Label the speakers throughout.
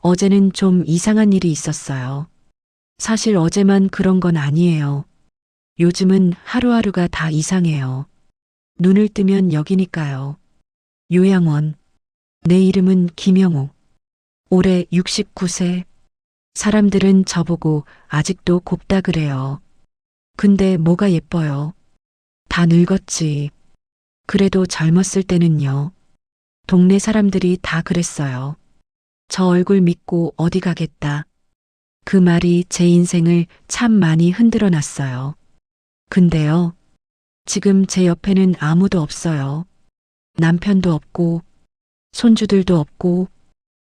Speaker 1: 어제는 좀 이상한 일이 있었어요. 사실 어제만 그런 건 아니에요. 요즘은 하루하루가 다 이상해요. 눈을 뜨면 여기니까요. 요양원. 내 이름은 김영옥. 올해 69세. 사람들은 저보고 아직도 곱다 그래요. 근데 뭐가 예뻐요? 다 늙었지. 그래도 젊었을 때는요. 동네 사람들이 다 그랬어요. 저 얼굴 믿고 어디 가겠다. 그 말이 제 인생을 참 많이 흔들어 놨어요. 근데요, 지금 제 옆에는 아무도 없어요. 남편도 없고, 손주들도 없고,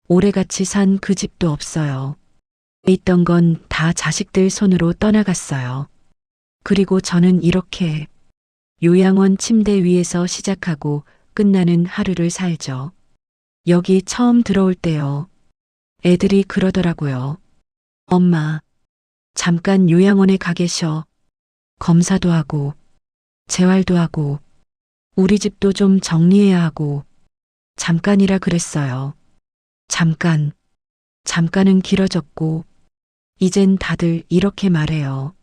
Speaker 1: 오래같이 산 그 집도 없어요. 있던 건 다 자식들 손으로 떠나갔어요. 그리고 저는 이렇게 요양원 침대 위에서 시작하고 끝나는 하루를 살죠. 여기 처음 들어올 때요. 애들이 그러더라고요. 엄마, 잠깐 요양원에 가 계셔. 검사도 하고, 재활도 하고, 우리 집도 좀 정리해야 하고, 잠깐이라 그랬어요. 잠깐, 잠깐은 길어졌고, 이젠 다들 이렇게 말해요.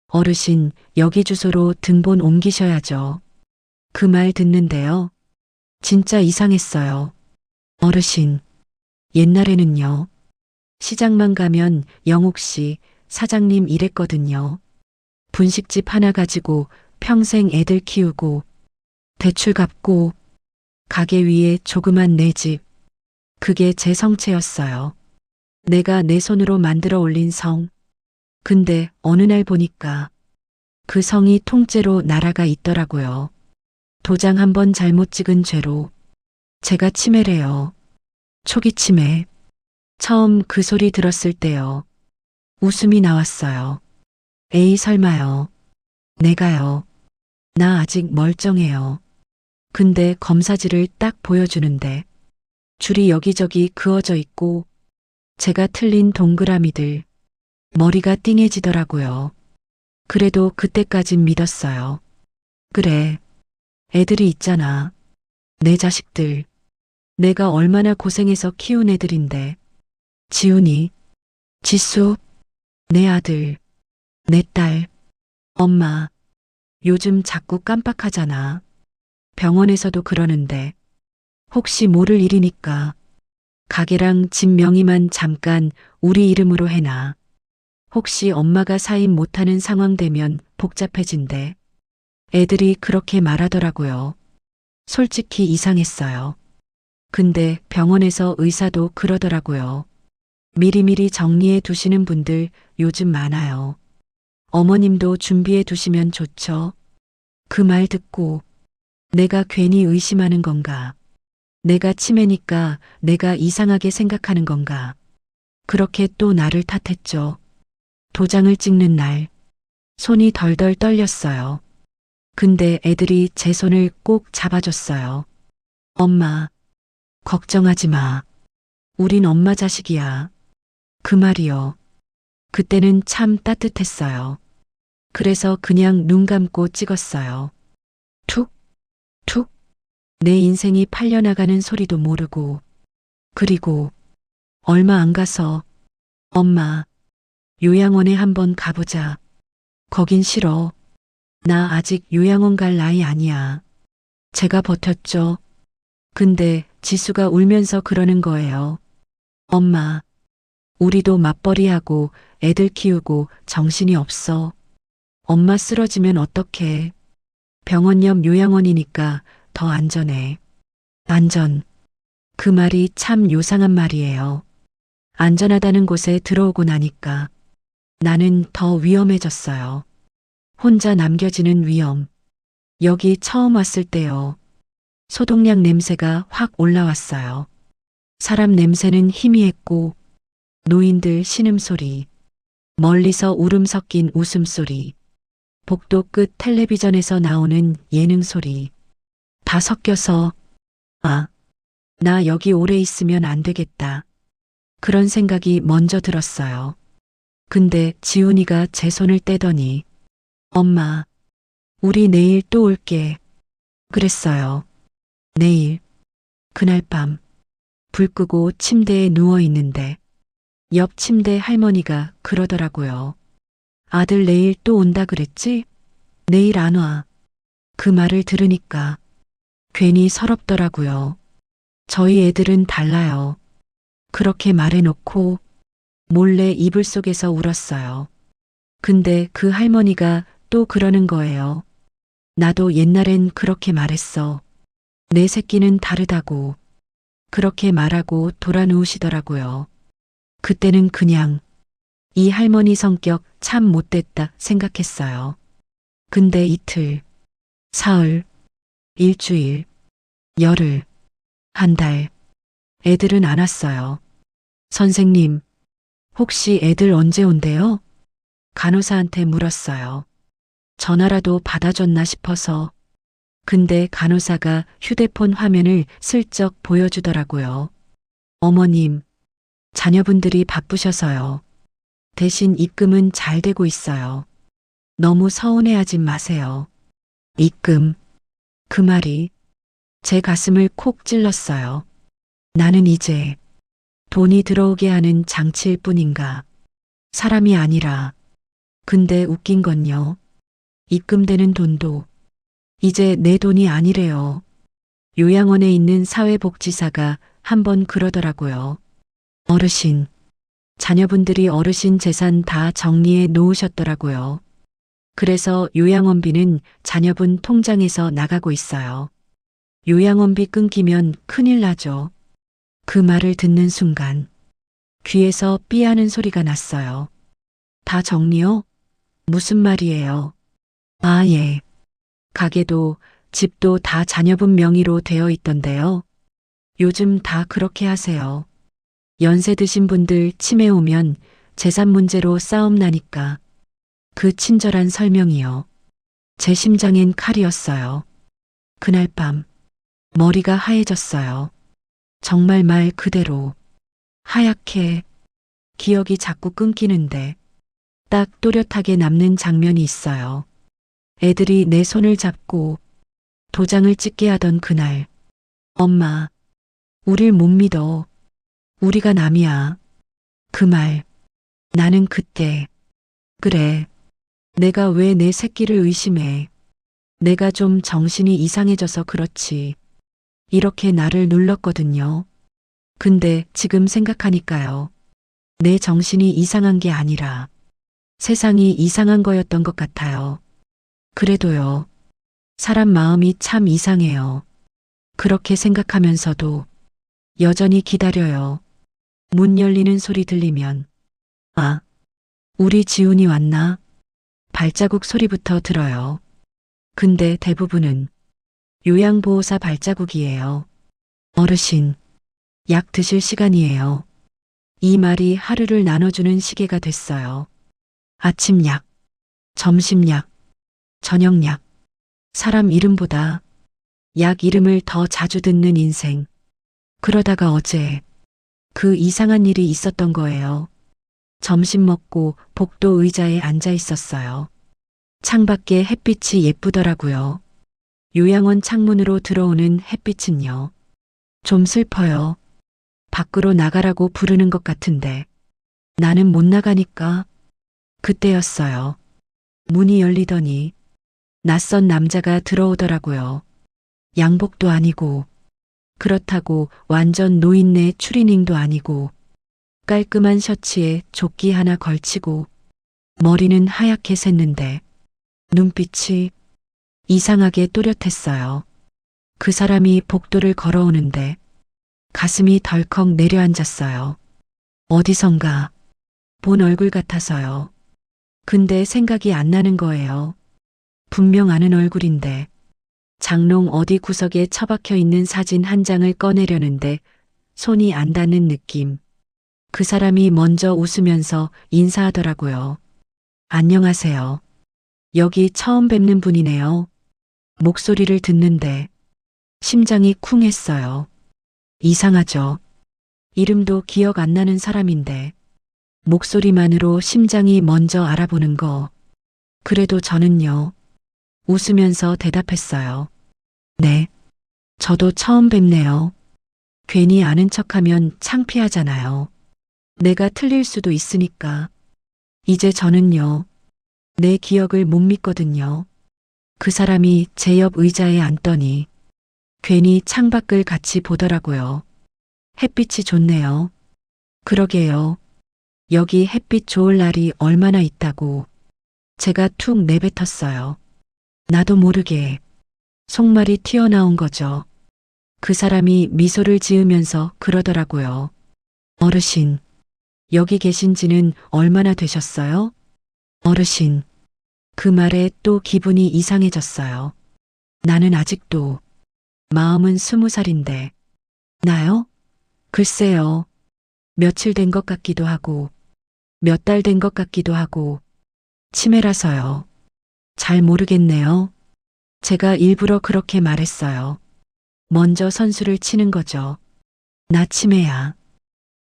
Speaker 1: 어르신, 여기 주소로 등본 옮기셔야죠. 그 말 듣는데요. 진짜 이상했어요. 어르신, 옛날에는요. 시장만 가면 영옥 씨, 사장님 이랬거든요. 분식집 하나 가지고 평생 애들 키우고, 대출 갚고, 가게 위에 조그만 내 집. 그게 제 성체였어요. 내가 내 손으로 만들어 올린 성. 근데 어느 날 보니까 그 성이 통째로 날아가 있더라고요. 도장 한 번 잘못 찍은 죄로. 제가 치매래요. 초기 치매. 처음 그 소리 들었을 때요. 웃음이 나왔어요. 에이 설마요. 내가요. 나 아직 멀쩡해요. 근데 검사지를 딱 보여주는데 줄이 여기저기 그어져 있고 제가 틀린 동그라미들. 머리가 띵해지더라고요. 그래도 그때까진 믿었어요. 그래. 애들이 있잖아. 내 자식들. 내가 얼마나 고생해서 키운 애들인데. 지훈이, 지수, 내 아들, 내 딸. 엄마, 요즘 자꾸 깜빡하잖아. 병원에서도 그러는데. 혹시 모를 일이니까. 가게랑 집 명의만 잠깐 우리 이름으로 해놔. 혹시 엄마가 사인 못하는 상황 되면 복잡해진대. 애들이 그렇게 말하더라고요. 솔직히 이상했어요. 근데 병원에서 의사도 그러더라고요. 미리미리 정리해 두시는 분들 요즘 많아요. 어머님도 준비해 두시면 좋죠. 그 말 듣고 내가 괜히 의심하는 건가? 내가 치매니까 내가 이상하게 생각하는 건가? 그렇게 또 나를 탓했죠. 도장을 찍는 날 손이 덜덜 떨렸어요. 근데 애들이 제 손을 꼭 잡아줬어요. 엄마, 걱정하지 마. 우린 엄마 자식이야. 그 말이요. 그때는 참 따뜻했어요. 그래서 그냥 눈 감고 찍었어요. 툭, 툭. 내 인생이 팔려나가는 소리도 모르고. 그리고 얼마 안 가서 엄마, 요양원에 한번 가보자. 거긴 싫어. 나 아직 요양원 갈 나이 아니야. 제가 버텼죠. 근데 지수가 울면서 그러는 거예요. 엄마, 우리도 맞벌이하고 애들 키우고 정신이 없어. 엄마 쓰러지면 어떡해. 병원 옆 요양원이니까 더 안전해. 안전. 그 말이 참 요상한 말이에요. 안전하다는 곳에 들어오고 나니까 나는 더 위험해졌어요. 혼자 남겨지는 위험. 여기 처음 왔을 때요. 소독약 냄새가 확 올라왔어요. 사람 냄새는 희미했고 노인들 신음소리, 멀리서 울음 섞인 웃음소리, 복도 끝 텔레비전에서 나오는 예능 소리 다 섞여서 아, 나 여기 오래 있으면 안 되겠다. 그런 생각이 먼저 들었어요. 근데 지훈이가 제 손을 떼더니 엄마, 우리 내일 또 올게. 그랬어요. 내일, 그날 밤, 불 끄고 침대에 누워 있는데 옆 침대 할머니가 그러더라고요. 아들 내일 또 온다 그랬지? 내일 안 와. 그 말을 들으니까 괜히 서럽더라고요. 저희 애들은 달라요. 그렇게 말해놓고 몰래 이불 속에서 울었어요. 근데 그 할머니가 또 그러는 거예요. 나도 옛날엔 그렇게 말했어. 내 새끼는 다르다고. 그렇게 말하고 돌아 누우시더라고요. 그때는 그냥 이 할머니 성격 참 못됐다 생각했어요. 근데 이틀, 사흘, 일주일, 열흘, 한 달, 애들은 안 왔어요. 선생님, 혹시 애들 언제 온대요? 간호사한테 물었어요. 전화라도 받아줬나 싶어서. 근데 간호사가 휴대폰 화면을 슬쩍 보여주더라고요. 어머님, 자녀분들이 바쁘셔서요. 대신 입금은 잘 되고 있어요. 너무 서운해하지 마세요. 입금. 그 말이 제 가슴을 콕 찔렀어요. 나는 이제 돈이 들어오게 하는 장치일 뿐인가. 사람이 아니라. 근데 웃긴 건요. 입금되는 돈도 이제 내 돈이 아니래요. 요양원에 있는 사회복지사가 한번 그러더라고요. 어르신, 자녀분들이 어르신 재산 다 정리해 놓으셨더라고요. 그래서 요양원비는 자녀분 통장에서 나가고 있어요. 요양원비 끊기면 큰일 나죠. 그 말을 듣는 순간 귀에서 삐 하는 소리가 났어요. 다 정리요? 무슨 말이에요? 아, 예. 가게도 집도 다 자녀분 명의로 되어 있던데요. 요즘 다 그렇게 하세요. 연세 드신 분들 치매 오면 재산 문제로 싸움 나니까. 그 친절한 설명이요. 제 심장엔 칼이었어요. 그날 밤 머리가 하얘졌어요. 정말 말 그대로 하얗게. 기억이 자꾸 끊기는데 딱 또렷하게 남는 장면이 있어요. 애들이 내 손을 잡고 도장을 찍게 하던 그날. 엄마, 우릴 못 믿어. 우리가 남이야. 그 말. 나는 그때. 그래. 내가 왜 내 새끼를 의심해. 내가 좀 정신이 이상해져서 그렇지. 이렇게 나를 눌렀거든요. 근데 지금 생각하니까요. 내 정신이 이상한 게 아니라 세상이 이상한 거였던 것 같아요. 그래도요. 사람 마음이 참 이상해요. 그렇게 생각하면서도 여전히 기다려요. 문 열리는 소리 들리면 아, 우리 지훈이 왔나? 발자국 소리부터 들어요. 근데 대부분은 요양보호사 발자국이에요. 어르신, 약 드실 시간이에요. 이 말이 하루를 나눠주는 시계가 됐어요. 아침 약, 점심 약, 저녁 약. 사람 이름보다 약 이름을 더 자주 듣는 인생. 그러다가 어제 그 이상한 일이 있었던 거예요. 점심 먹고 복도 의자에 앉아 있었어요. 창밖에 햇빛이 예쁘더라고요. 요양원 창문으로 들어오는 햇빛은요. 좀 슬퍼요. 밖으로 나가라고 부르는 것 같은데 나는 못 나가니까. 그때였어요. 문이 열리더니 낯선 남자가 들어오더라고요. 양복도 아니고 그렇다고 완전 노인네 추리닝도 아니고 깔끔한 셔츠에 조끼 하나 걸치고 머리는 하얗게 샜는데 눈빛이 이상하게 또렷했어요. 그 사람이 복도를 걸어오는데 가슴이 덜컥 내려앉았어요. 어디선가 본 얼굴 같아서요. 근데 생각이 안 나는 거예요. 분명 아는 얼굴인데 장롱 어디 구석에 처박혀 있는 사진 한 장을 꺼내려는데 손이 안 닿는 느낌. 그 사람이 먼저 웃으면서 인사하더라고요. 안녕하세요. 여기 처음 뵙는 분이네요. 목소리를 듣는데 심장이 쿵 했어요. 이상하죠. 이름도 기억 안 나는 사람인데 목소리만으로 심장이 먼저 알아보는 거. 그래도 저는요. 웃으면서 대답했어요. 네. 저도 처음 뵙네요. 괜히 아는 척하면 창피하잖아요. 내가 틀릴 수도 있으니까. 이제 저는요, 내 기억을 못 믿거든요. 그 사람이 제 옆 의자에 앉더니 괜히 창밖을 같이 보더라고요. 햇빛이 좋네요. 그러게요. 여기 햇빛 좋을 날이 얼마나 있다고. 제가 툭 내뱉었어요. 나도 모르게 속말이 튀어나온 거죠. 그 사람이 미소를 지으면서 그러더라고요. 어르신, 여기 계신 지는 얼마나 되셨어요? 어르신, 그 말에 또 기분이 이상해졌어요. 나는 아직도 마음은 20살인데. 나요? 글쎄요. 며칠 된 것 같기도 하고, 몇 달 된 것 같기도 하고, 치매라서요. 잘 모르겠네요. 제가 일부러 그렇게 말했어요. 먼저 선수를 치는 거죠. 나 치매야.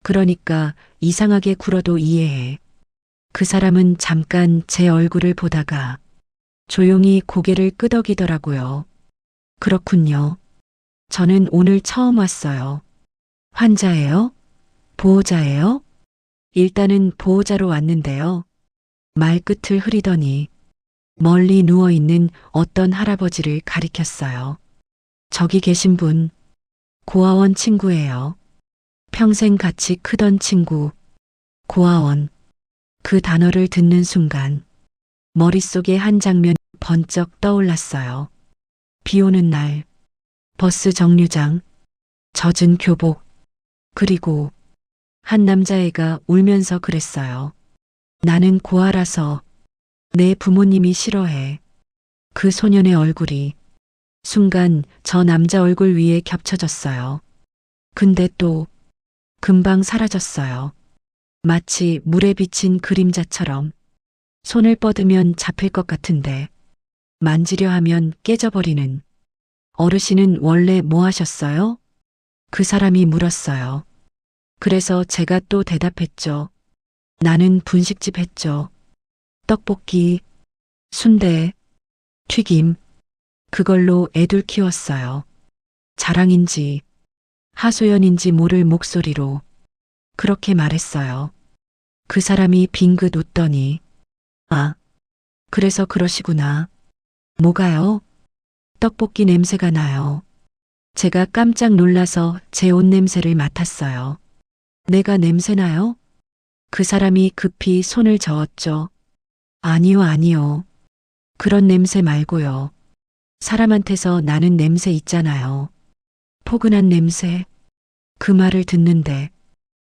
Speaker 1: 그러니까 이상하게 굴어도 이해해. 그 사람은 잠깐 제 얼굴을 보다가 조용히 고개를 끄덕이더라고요. 그렇군요. 저는 오늘 처음 왔어요. 환자예요? 보호자예요? 일단은 보호자로 왔는데요. 말끝을 흐리더니 멀리 누워있는 어떤 할아버지를 가리켰어요. 저기 계신 분, 고아원 친구예요. 평생 같이 크던 친구, 고아원. 그 단어를 듣는 순간 머릿속에 한 장면이 번쩍 떠올랐어요. 비 오는 날, 버스 정류장, 젖은 교복, 그리고 한 남자애가 울면서 그랬어요. 나는 고아라서 내 부모님이 싫어해. 그 소년의 얼굴이 순간 저 남자 얼굴 위에 겹쳐졌어요. 근데 또 금방 사라졌어요. 마치 물에 비친 그림자처럼. 손을 뻗으면 잡힐 것 같은데 만지려 하면 깨져버리는. 어르신은 원래 뭐 하셨어요? 그 사람이 물었어요. 그래서 제가 또 대답했죠. 나는 분식집 했죠. 떡볶이, 순대, 튀김. 그걸로 애들 키웠어요. 자랑인지 하소연인지 모를 목소리로 그렇게 말했어요. 그 사람이 빙긋 웃더니 아, 그래서 그러시구나. 뭐가요? 떡볶이 냄새가 나요. 제가 깜짝 놀라서 제 옷 냄새를 맡았어요. 내가 냄새나요? 그 사람이 급히 손을 저었죠. 아니요, 아니요. 그런 냄새 말고요. 사람한테서 나는 냄새 있잖아요. 포근한 냄새. 그 말을 듣는데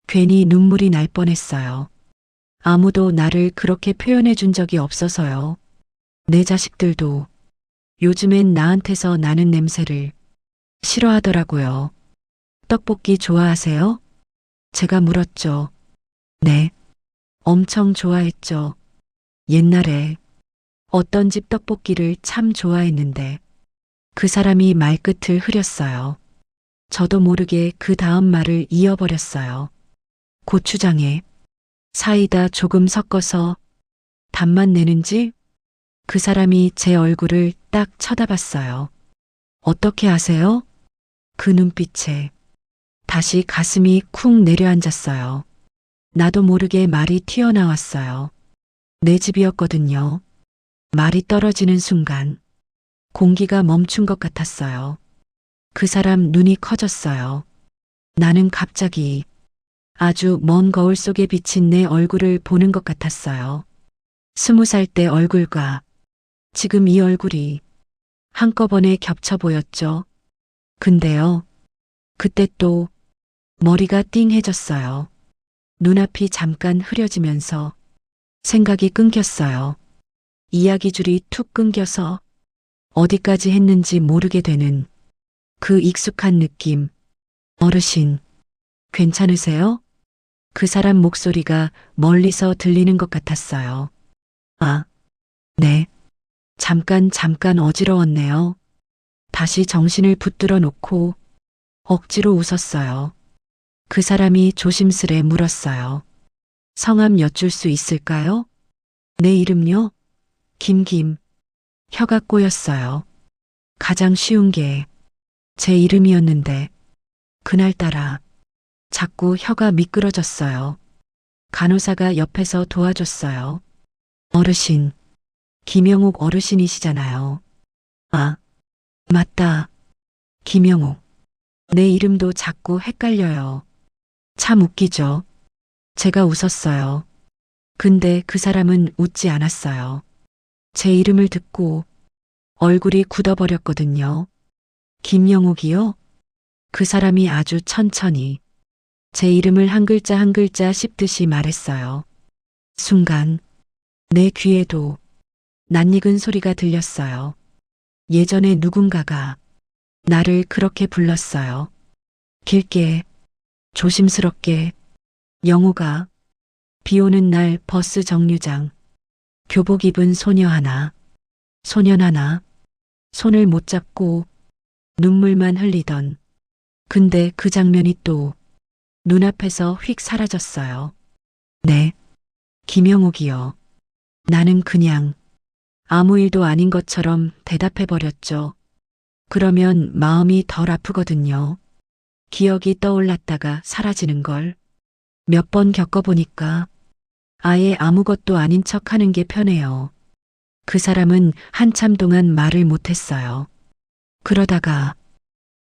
Speaker 1: 괜히 눈물이 날 뻔했어요. 아무도 나를 그렇게 표현해 준 적이 없어서요. 내 자식들도 요즘엔 나한테서 나는 냄새를 싫어하더라고요. 떡볶이 좋아하세요? 제가 물었죠. 네. 엄청 좋아했죠. 옛날에 어떤 집 떡볶이를 참 좋아했는데 그 사람이 말끝을 흐렸어요. 저도 모르게 그 다음 말을 이어버렸어요. 고추장에 사이다 조금 섞어서 단맛 내는지. 그 사람이 제 얼굴을 딱 쳐다봤어요. 어떻게 아세요? 그 눈빛에 다시 가슴이 쿵 내려앉았어요. 나도 모르게 말이 튀어나왔어요. 내 집이었거든요. 말이 떨어지는 순간 공기가 멈춘 것 같았어요. 그 사람 눈이 커졌어요. 나는 갑자기 아주 먼 거울 속에 비친 내 얼굴을 보는 것 같았어요. 20살 때 얼굴과 지금 이 얼굴이 한꺼번에 겹쳐 보였죠. 근데요, 그때 또 머리가 띵해졌어요. 눈앞이 잠깐 흐려지면서 생각이 끊겼어요. 이야기줄이 툭 끊겨서 어디까지 했는지 모르게 되는 그 익숙한 느낌. 어르신, 괜찮으세요? 그 사람 목소리가 멀리서 들리는 것 같았어요. 아, 네. 잠깐 어지러웠네요. 다시 정신을 붙들어 놓고 억지로 웃었어요. 그 사람이 조심스레 물었어요. 성함 여쭐 수 있을까요? 내 이름요? 김김. 혀가 꼬였어요. 가장 쉬운 게 제 이름이었는데 그날따라 자꾸 혀가 미끄러졌어요. 간호사가 옆에서 도와줬어요. 어르신, 김영옥 어르신이시잖아요. 아, 맞다. 김영옥. 내 이름도 자꾸 헷갈려요. 참 웃기죠? 제가 웃었어요. 근데 그 사람은 웃지 않았어요. 제 이름을 듣고 얼굴이 굳어버렸거든요. 김영옥이요? 그 사람이 아주 천천히 제 이름을 한 글자 한 글자 씹듯이 말했어요. 순간 내 귀에도 낯익은 소리가 들렸어요. 예전에 누군가가 나를 그렇게 불렀어요. 길게, 조심스럽게, 영호가. 비 오는 날 버스 정류장, 교복 입은 소녀 하나, 소년 하나, 손을 못 잡고 눈물만 흘리던. 근데 그 장면이 또 눈앞에서 휙 사라졌어요. 네, 김영옥이요. 나는 그냥 아무 일도 아닌 것처럼 대답해버렸죠. 그러면 마음이 덜 아프거든요. 기억이 떠올랐다가 사라지는 걸 몇 번 겪어보니까 아예 아무것도 아닌 척 하는 게 편해요. 그 사람은 한참 동안 말을 못했어요. 그러다가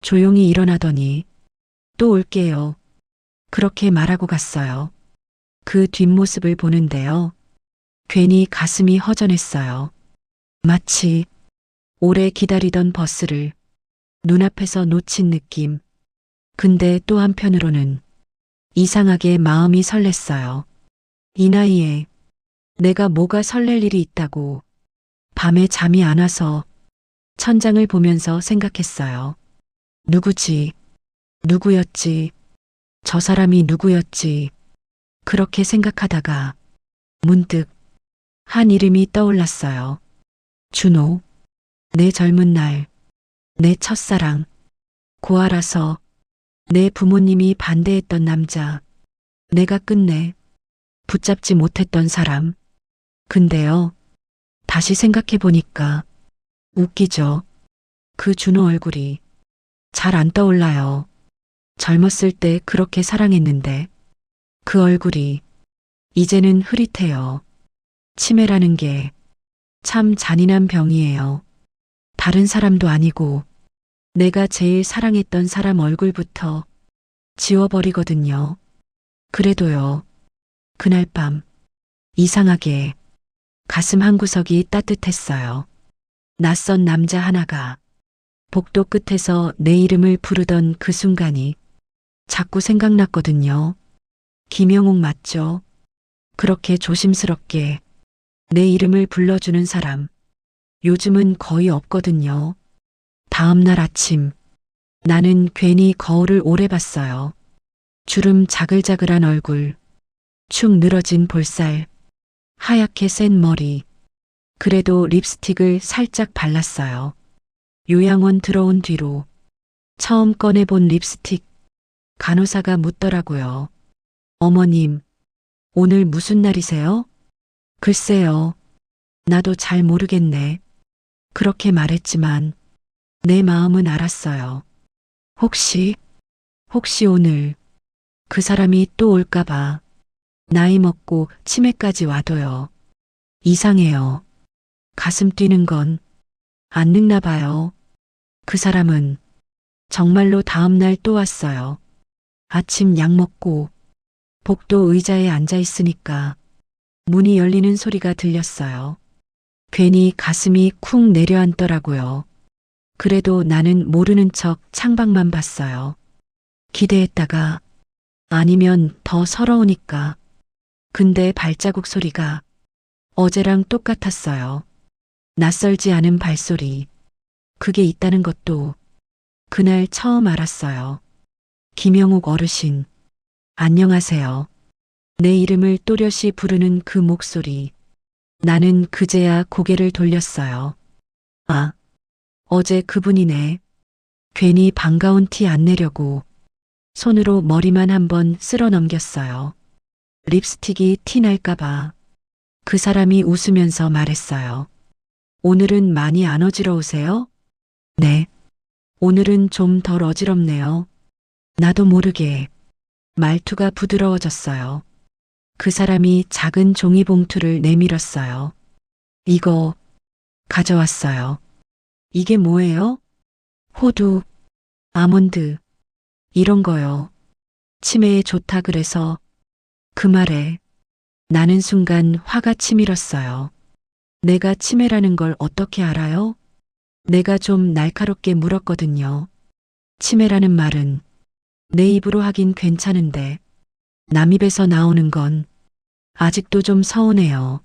Speaker 1: 조용히 일어나더니 또 올게요. 그렇게 말하고 갔어요. 그 뒷모습을 보는데요. 괜히 가슴이 허전했어요. 마치 오래 기다리던 버스를 눈앞에서 놓친 느낌. 근데 또 한편으로는 이상하게 마음이 설렜어요. 이 나이에 내가 뭐가 설렐 일이 있다고. 밤에 잠이 안 와서 천장을 보면서 생각했어요. 누구지? 누구였지? 저 사람이 누구였지? 그렇게 생각하다가 문득 한 이름이 떠올랐어요. 준호. 내 젊은 날, 내 첫사랑. 고아라서 내 부모님이 반대했던 남자. 내가 끝내 붙잡지 못했던 사람. 근데요, 다시 생각해 보니까 웃기죠. 그 준호 얼굴이 잘 안 떠올라요. 젊었을 때 그렇게 사랑했는데 그 얼굴이 이제는 흐릿해요. 치매라는 게 참 잔인한 병이에요. 다른 사람도 아니고 내가 제일 사랑했던 사람 얼굴부터 지워버리거든요. 그래도요, 그날 밤 이상하게 가슴 한구석이 따뜻했어요. 낯선 남자 하나가 복도 끝에서 내 이름을 부르던 그 순간이 자꾸 생각났거든요. 김영옥 맞죠? 그렇게 조심스럽게 내 이름을 불러주는 사람. 요즘은 거의 없거든요. 다음 날 아침, 나는 괜히 거울을 오래 봤어요. 주름 자글자글한 얼굴, 축 늘어진 볼살, 하얗게 센 머리. 그래도 립스틱을 살짝 발랐어요. 요양원 들어온 뒤로 처음 꺼내본 립스틱. 간호사가 묻더라고요. 어머님, 오늘 무슨 날이세요? 글쎄요. 나도 잘 모르겠네. 그렇게 말했지만 내 마음은 알았어요. 혹시 오늘 그 사람이 또 올까봐. 나이 먹고 치매까지 와도요. 이상해요. 가슴 뛰는 건 안 늙나 봐요. 그 사람은 정말로 다음날 또 왔어요. 아침 약 먹고 복도 의자에 앉아 있으니까 문이 열리는 소리가 들렸어요. 괜히 가슴이 쿵 내려앉더라고요. 그래도 나는 모르는 척 창밖만 봤어요. 기대했다가 아니면 더 서러우니까. 근데 발자국 소리가 어제랑 똑같았어요. 낯설지 않은 발소리. 그게 있다는 것도 그날 처음 알았어요. 김영옥 어르신, 안녕하세요. 내 이름을 또렷이 부르는 그 목소리. 나는 그제야 고개를 돌렸어요. 아, 어제 그분이네. 괜히 반가운 티 안 내려고 손으로 머리만 한번 쓸어 넘겼어요. 립스틱이 티 날까봐. 그 사람이 웃으면서 말했어요. 오늘은 많이 안 어지러우세요? 네. 오늘은 좀 덜 어지럽네요. 나도 모르게 말투가 부드러워졌어요. 그 사람이 작은 종이봉투를 내밀었어요. 이거 가져왔어요. 이게 뭐예요? 호두, 아몬드, 이런 거요. 치매에 좋다 그래서 그 말에 나는 순간 화가 치밀었어요. 내가 치매라는 걸 어떻게 알아요? 내가 좀 날카롭게 물었거든요. 치매라는 말은 내 입으로 하긴 괜찮은데 남 입에서 나오는 건 아직도 좀 서운해요.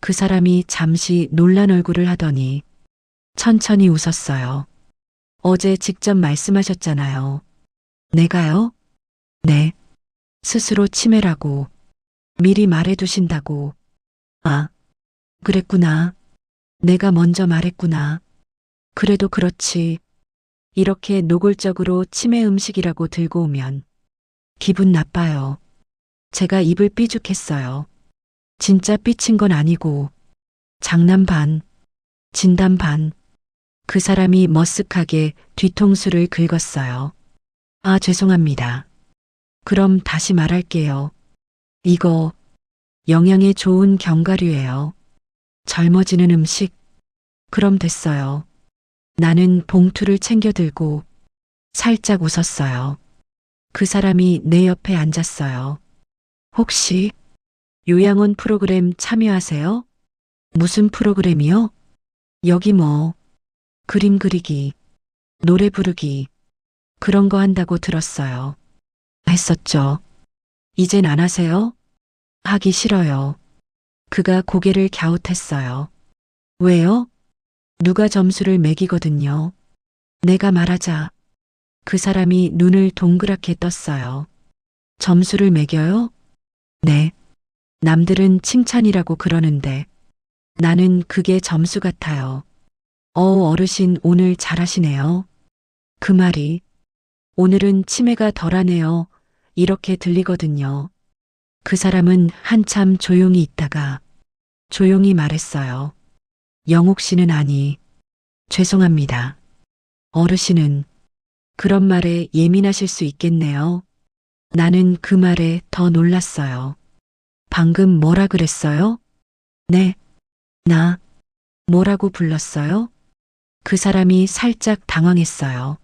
Speaker 1: 그 사람이 잠시 놀란 얼굴을 하더니 천천히 웃었어요. 어제 직접 말씀하셨잖아요. 내가요? 네. 스스로 치매라고 미리 말해두신다고. 아, 그랬구나. 내가 먼저 말했구나. 그래도 그렇지. 이렇게 노골적으로 치매 음식이라고 들고 오면 기분 나빠요. 제가 입을 삐죽했어요. 진짜 삐친 건 아니고 장난 반, 진담 반. 그 사람이 머쓱하게 뒤통수를 긁었어요. 아, 죄송합니다. 그럼 다시 말할게요. 이거 영양에 좋은 견과류예요. 젊어지는 음식. 그럼 됐어요. 나는 봉투를 챙겨 들고 살짝 웃었어요. 그 사람이 내 옆에 앉았어요. 혹시 요양원 프로그램 참여하세요? 무슨 프로그램이요? 여기 뭐 그림 그리기, 노래 부르기 그런 거 한다고 들었어요. 했었죠. 이젠 안 하세요? 하기 싫어요. 그가 고개를 갸웃했어요. 왜요? 누가 점수를 매기거든요. 내가 말하자 그 사람이 눈을 동그랗게 떴어요. 점수를 매겨요? 네. 남들은 칭찬이라고 그러는데 나는 그게 점수 같아요. 어르신 오늘 잘하시네요. 그 말이 오늘은 치매가 덜하네요. 이렇게 들리거든요. 그 사람은 한참 조용히 있다가 조용히 말했어요. 영옥 씨는 아니. 죄송합니다. 어르신은 그런 말에 예민하실 수 있겠네요. 나는 그 말에 더 놀랐어요. 방금 뭐라 그랬어요? 네. 나 뭐라고 불렀어요? 그 사람이 살짝 당황했어요.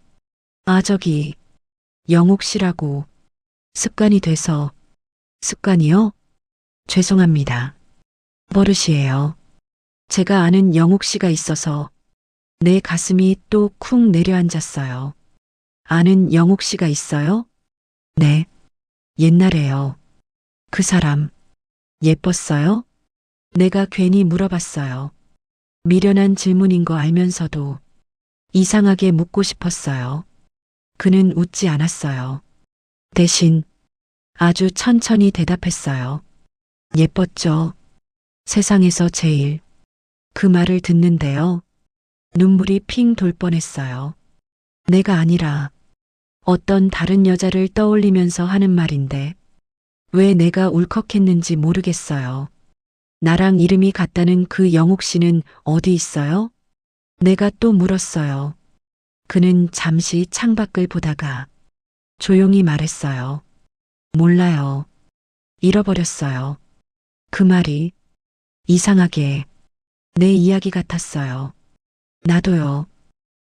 Speaker 1: 아, 저기 영옥 씨라고 습관이 돼서. 습관이요? 죄송합니다. 버릇이에요. 제가 아는 영옥 씨가 있어서 내 가슴이 또 쿵 내려앉았어요. 아는 영옥 씨가 있어요? 네. 옛날에요. 그 사람 예뻤어요? 내가 괜히 물어봤어요. 미련한 질문인 거 알면서도 이상하게 묻고 싶었어요. 그는 웃지 않았어요. 대신 아주 천천히 대답했어요. 예뻤죠. 세상에서 제일. 그 말을 듣는데요. 눈물이 핑 돌 뻔했어요. 내가 아니라 어떤 다른 여자를 떠올리면서 하는 말인데 왜 내가 울컥했는지 모르겠어요. 나랑 이름이 같다는 그 영옥 씨는 어디 있어요? 내가 또 물었어요. 그는 잠시 창밖을 보다가 조용히 말했어요. 몰라요. 잃어버렸어요. 그 말이 이상하게 내 이야기 같았어요. 나도요.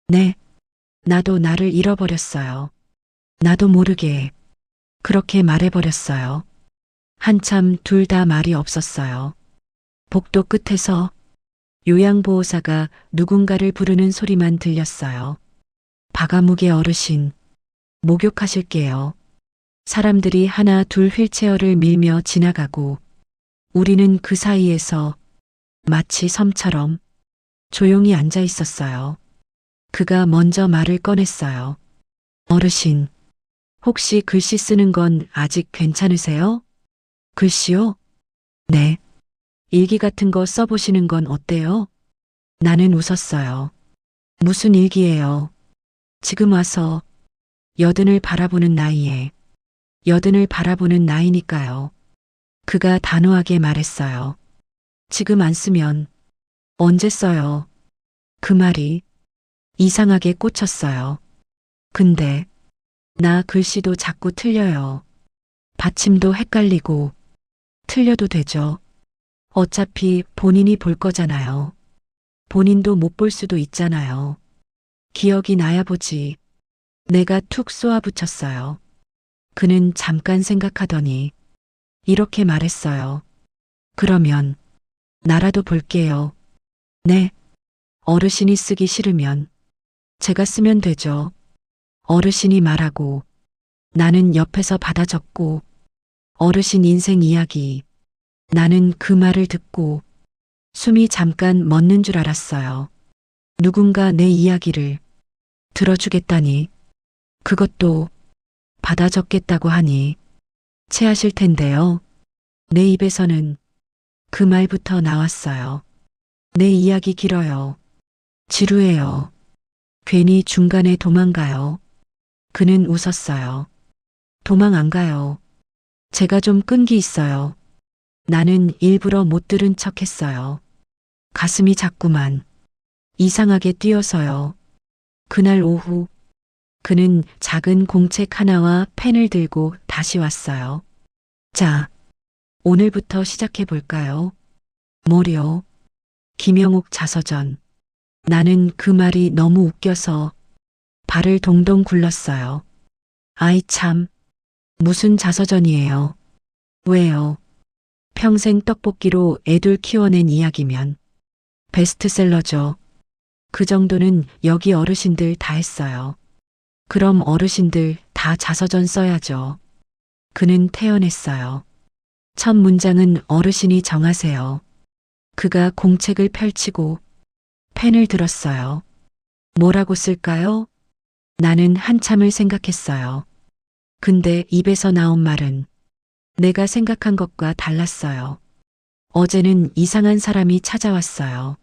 Speaker 1: 네. 나도 나를 잃어버렸어요. 나도 모르게 그렇게 말해버렸어요. 한참 둘 다 말이 없었어요. 복도 끝에서 요양보호사가 누군가를 부르는 소리만 들렸어요. 박아무개 어르신, 목욕하실게요. 사람들이 하나 둘 휠체어를 밀며 지나가고 우리는 그 사이에서 마치 섬처럼 조용히 앉아 있었어요. 그가 먼저 말을 꺼냈어요. 어르신, 혹시 글씨 쓰는 건 아직 괜찮으세요? 글씨요? 네. 일기 같은 거 써보시는 건 어때요? 나는 웃었어요. 무슨 일기예요? 지금 와서 여든을 바라보는 나이에 여든을 바라보는 나이니까요. 그가 단호하게 말했어요. 지금 안 쓰면 언제 써요? 그 말이 이상하게 꽂혔어요. 근데 나 글씨도 자꾸 틀려요. 받침도 헷갈리고 틀려도 되죠. 어차피 본인이 볼 거잖아요. 본인도 못 볼 수도 있잖아요. 기억이 나야 보지. 내가 툭 쏘아붙였어요. 그는 잠깐 생각하더니 이렇게 말했어요. 그러면 나라도 볼게요. 네. 어르신이 쓰기 싫으면 제가 쓰면 되죠. 어르신이 말하고 나는 옆에서 받아 적고 어르신 인생 이야기. 나는 그 말을 듣고 숨이 잠깐 멎는 줄 알았어요. 누군가 내 이야기를 들어주겠다니, 그것도 받아 적겠다고 하니 체하실 텐데요. 내 입에서는 그 말부터 나왔어요. 내 이야기 길어요. 지루해요. 괜히 중간에 도망가요. 그는 웃었어요. 도망 안 가요. 제가 좀 끈기 있어요. 나는 일부러 못 들은 척 했어요. 가슴이 자꾸만 이상하게 뛰어서요. 그날 오후 그는 작은 공책 하나와 펜을 들고 다시 왔어요. 자, 오늘부터 시작해 볼까요? 뭐요? 김영옥 자서전. 나는 그 말이 너무 웃겨서 발을 동동 굴렀어요. 아이 참, 무슨 자서전이에요? 왜요? 평생 떡볶이로 애들 키워낸 이야기면 베스트셀러죠. 그 정도는 여기 어르신들 다 했어요. 그럼 어르신들 다 자서전 써야죠. 그는 태연했어요. 첫 문장은 어르신이 정하세요. 그가 공책을 펼치고 펜을 들었어요. 뭐라고 쓸까요? 나는 한참을 생각했어요. 근데 입에서 나온 말은 내가 생각한 것과 달랐어요. 어제는 이상한 사람이 찾아왔어요.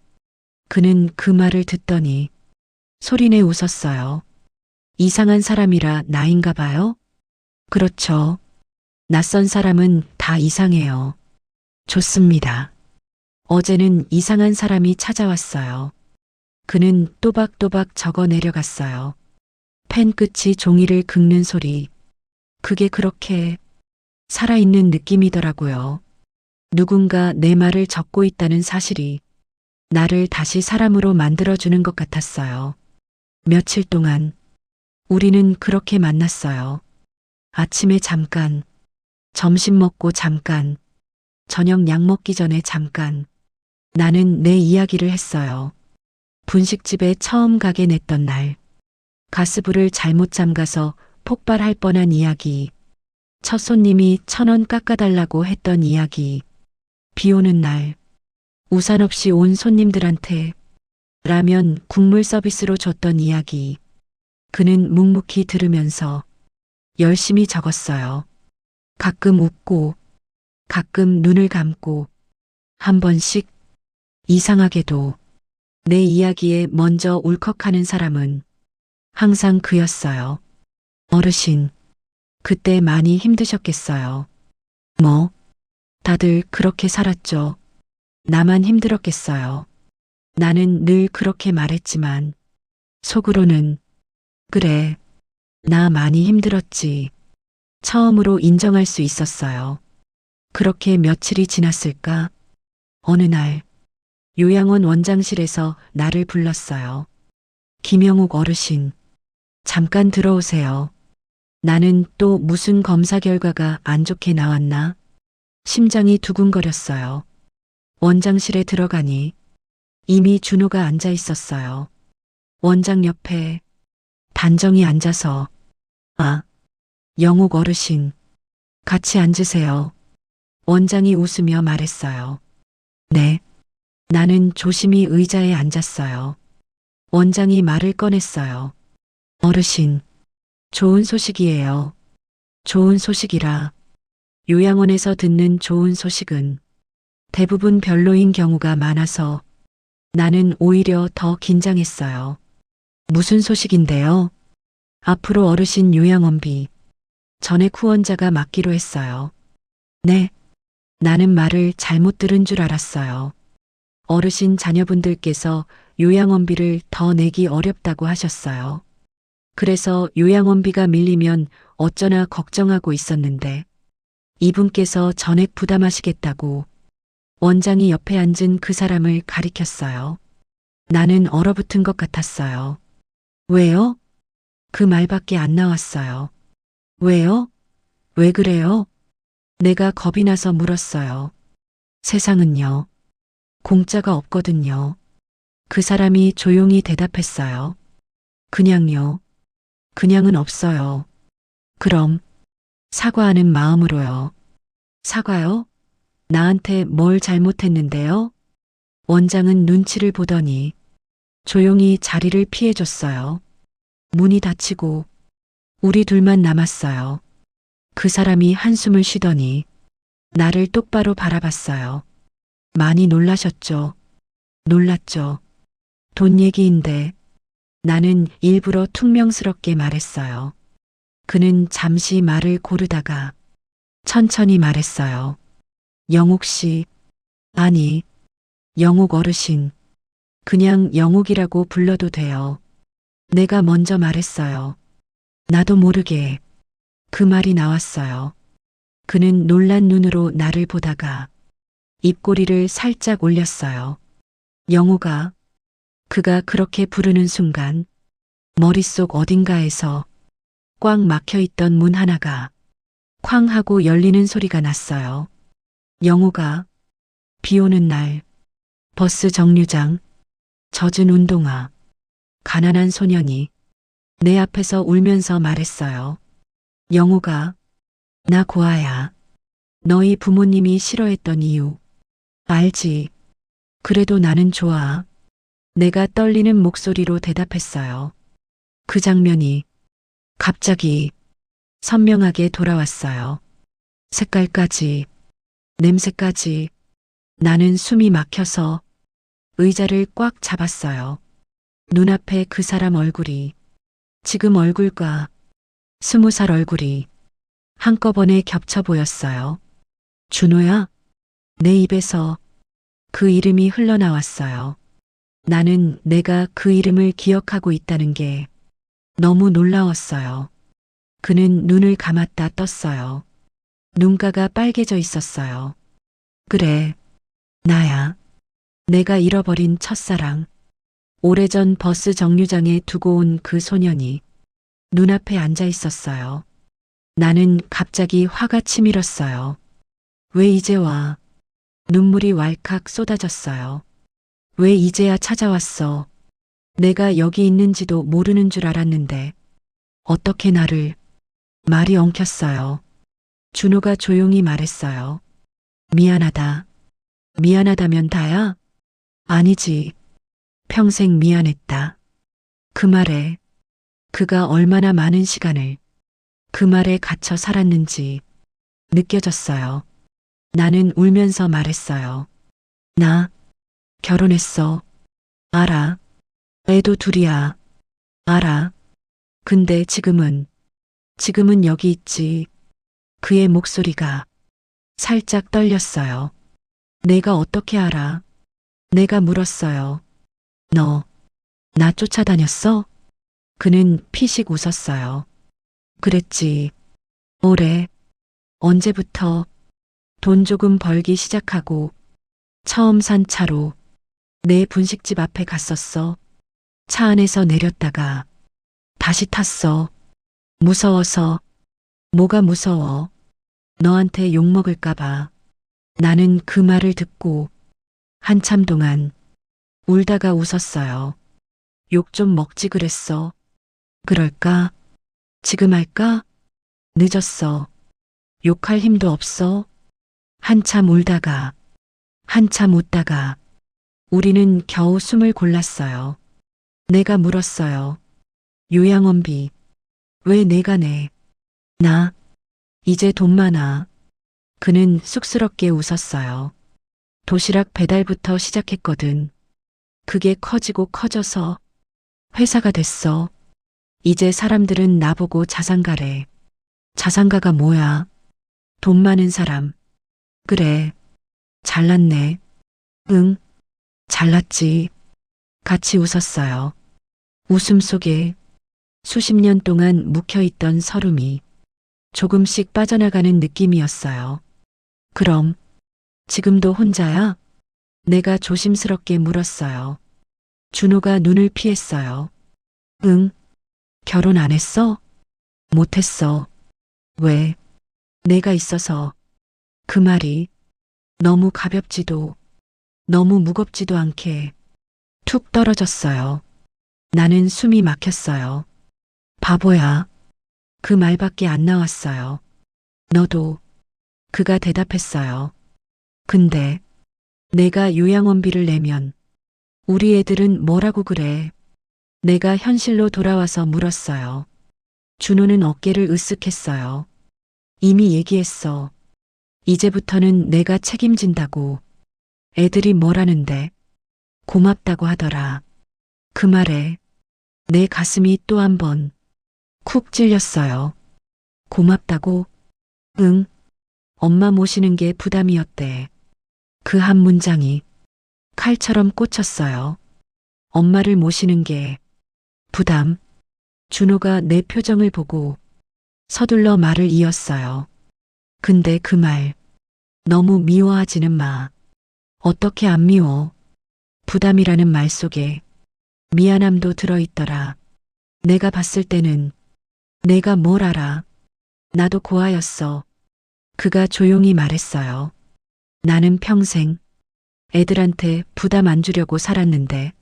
Speaker 1: 그는 그 말을 듣더니 소리내 웃었어요. 이상한 사람이라 나인가 봐요? 그렇죠. 낯선 사람은 다 이상해요. 좋습니다. 어제는 이상한 사람이 찾아왔어요. 그는 또박또박 적어 내려갔어요. 펜 끝이 종이를 긁는 소리. 그게 그렇게 살아있는 느낌이더라고요. 누군가 내 말을 적고 있다는 사실이 나를 다시 사람으로 만들어주는 것 같았어요. 며칠 동안 우리는 그렇게 만났어요. 아침에 잠깐, 점심 먹고 잠깐, 저녁 약 먹기 전에 잠깐. 나는 내 이야기를 했어요. 분식집에 처음 가게 냈던 날. 가스불을 잘못 잠가서 폭발할 뻔한 이야기. 첫 손님이 1,000원 깎아달라고 했던 이야기. 비 오는 날. 우산 없이 온 손님들한테 라면 국물 서비스로 줬던 이야기. 그는 묵묵히 들으면서 열심히 적었어요. 가끔 웃고, 가끔 눈을 감고, 한 번씩 이상하게도 내 이야기에 먼저 울컥하는 사람은 항상 그였어요. 어르신, 그때 많이 힘드셨겠어요. 뭐, 다들 그렇게 살았죠. 나만 힘들었겠어요. 나는 늘 그렇게 말했지만 속으로는 그래, 나 많이 힘들었지. 처음으로 인정할 수 있었어요. 그렇게 며칠이 지났을까? 어느 날 요양원 원장실에서 나를 불렀어요. 김영옥 어르신, 잠깐 들어오세요. 나는 또 무슨 검사 결과가 안 좋게 나왔나? 심장이 두근거렸어요. 원장실에 들어가니 이미 준호가 앉아 있었어요. 원장 옆에 단정히 앉아서 아, 영옥 어르신, 같이 앉으세요. 원장이 웃으며 말했어요. 네. 나는 조심히 의자에 앉았어요. 원장이 말을 꺼냈어요. 어르신, 좋은 소식이에요. 좋은 소식이라. 요양원에서 듣는 좋은 소식은 대부분 별로인 경우가 많아서 나는 오히려 더 긴장했어요. 무슨 소식인데요? 앞으로 어르신 요양원비 전액 후원자가 맡기로 했어요. 네. 나는 말을 잘못 들은 줄 알았어요. 어르신 자녀분들께서 요양원비를 더 내기 어렵다고 하셨어요. 그래서 요양원비가 밀리면 어쩌나 걱정하고 있었는데 이분께서 전액 부담하시겠다고 원장이 옆에 앉은 그 사람을 가리켰어요. 나는 얼어붙은 것 같았어요. 왜요? 그 말밖에 안 나왔어요. 왜요? 왜 그래요? 내가 겁이 나서 물었어요. 세상은요. 공짜가 없거든요. 그 사람이 조용히 대답했어요. 그냥요. 그냥은 없어요. 그럼 사과하는 마음으로요. 사과요? 나한테 뭘 잘못했는데요? 원장은 눈치를 보더니 조용히 자리를 피해줬어요. 문이 닫히고 우리 둘만 남았어요. 그 사람이 한숨을 쉬더니 나를 똑바로 바라봤어요. 많이 놀라셨죠? 놀랐죠. 돈 얘기인데 나는 일부러 퉁명스럽게 말했어요. 그는 잠시 말을 고르다가 천천히 말했어요. 영옥 씨, 아니, 영옥 어르신, 그냥 영옥이라고 불러도 돼요. 내가 먼저 말했어요. 나도 모르게 그 말이 나왔어요. 그는 놀란 눈으로 나를 보다가 입꼬리를 살짝 올렸어요. 영옥아, 그가 그렇게 부르는 순간 머릿속 어딘가에서 꽉 막혀 있던 문 하나가 쾅 하고 열리는 소리가 났어요. 영옥아, 비 오는 날, 버스 정류장, 젖은 운동화, 가난한 소년이 내 앞에서 울면서 말했어요. 영옥아, 나 고아야. 너희 부모님이 싫어했던 이유 알지? 그래도 나는 좋아. 내가 떨리는 목소리로 대답했어요. 그 장면이 갑자기 선명하게 돌아왔어요. 색깔까지, 냄새까지. 나는 숨이 막혀서 의자를 꽉 잡았어요. 눈앞에 그 사람 얼굴이, 지금 얼굴과 20살 얼굴이 한꺼번에 겹쳐 보였어요. 준호야? 내 입에서 그 이름이 흘러나왔어요. 나는 내가 그 이름을 기억하고 있다는 게 너무 놀라웠어요. 그는 눈을 감았다 떴어요. 눈가가 빨개져 있었어요. 그래, 나야. 내가 잃어버린 첫사랑. 오래전 버스 정류장에 두고 온 그 소년이 눈앞에 앉아 있었어요. 나는 갑자기 화가 치밀었어요. 왜 이제 와? 눈물이 왈칵 쏟아졌어요. 왜 이제야 찾아왔어? 내가 여기 있는지도 모르는 줄 알았는데 어떻게 나를. 말이 엉켰어요. 준호가 조용히 말했어요. 미안하다. 미안하다면 다야? 아니지. 평생 미안했다. 그 말에 그가 얼마나 많은 시간을 그 말에 갇혀 살았는지 느껴졌어요. 나는 울면서 말했어요. 나 결혼했어. 알아. 애도 둘이야. 알아. 근데 지금은 여기 있지. 그의 목소리가 살짝 떨렸어요. 내가 어떻게 알아? 내가 물었어요. 너, 나 쫓아다녔어? 그는 피식 웃었어요. 그랬지. 올해, 언제부터 돈 조금 벌기 시작하고 처음 산 차로 내 분식집 앞에 갔었어. 차 안에서 내렸다가 다시 탔어. 무서워서. 뭐가 무서워? 너한테 욕먹을까봐. 나는 그 말을 듣고 한참 동안 울다가 웃었어요. 욕 좀 먹지 그랬어. 그럴까? 지금 할까? 늦었어. 욕할 힘도 없어. 한참 울다가, 한참 웃다가 우리는 겨우 숨을 골랐어요. 내가 물었어요. 요양원비, 왜 내가 내? 나, 이제 돈 많아. 그는 쑥스럽게 웃었어요. 도시락 배달부터 시작했거든. 그게 커지고 커져서 회사가 됐어. 이제 사람들은 나보고 자산가래. 자산가가 뭐야? 돈 많은 사람. 그래. 잘났네. 응. 잘났지. 같이 웃었어요. 웃음 속에 수십 년 동안 묵혀있던 서름이 조금씩 빠져나가는 느낌이었어요. 그럼 지금도 혼자야? 내가 조심스럽게 물었어요. 준호가 눈을 피했어요. 응, 결혼 안 했어? 못했어. 왜? 내가 있어서. 그 말이 너무 가볍지도 너무 무겁지도 않게 툭 떨어졌어요. 나는 숨이 막혔어요. 바보야. 그 말밖에 안 나왔어요. 너도. 그가 대답했어요. 근데 내가 요양원비를 내면 우리 애들은 뭐라고 그래? 내가 현실로 돌아와서 물었어요. 준호는 어깨를 으쓱했어요. 이미 얘기했어. 이제부터는 내가 책임진다고. 애들이 뭐라는데? 고맙다고 하더라. 그 말에 내 가슴이 또 한 번 쿡 찔렸어요. 고맙다고? 응. 엄마 모시는 게 부담이었대. 그 한 문장이 칼처럼 꽂혔어요. 엄마를 모시는 게 부담. 준호가 내 표정을 보고 서둘러 말을 이었어요. 근데 그 말 너무 미워하지는 마. 어떻게 안 미워? 부담이라는 말 속에 미안함도 들어있더라. 내가 봤을 때는 내가 뭘 알아. 나도 고아였어. 그가 조용히 말했어요. 나는 평생 애들한테 부담 안 주려고 살았는데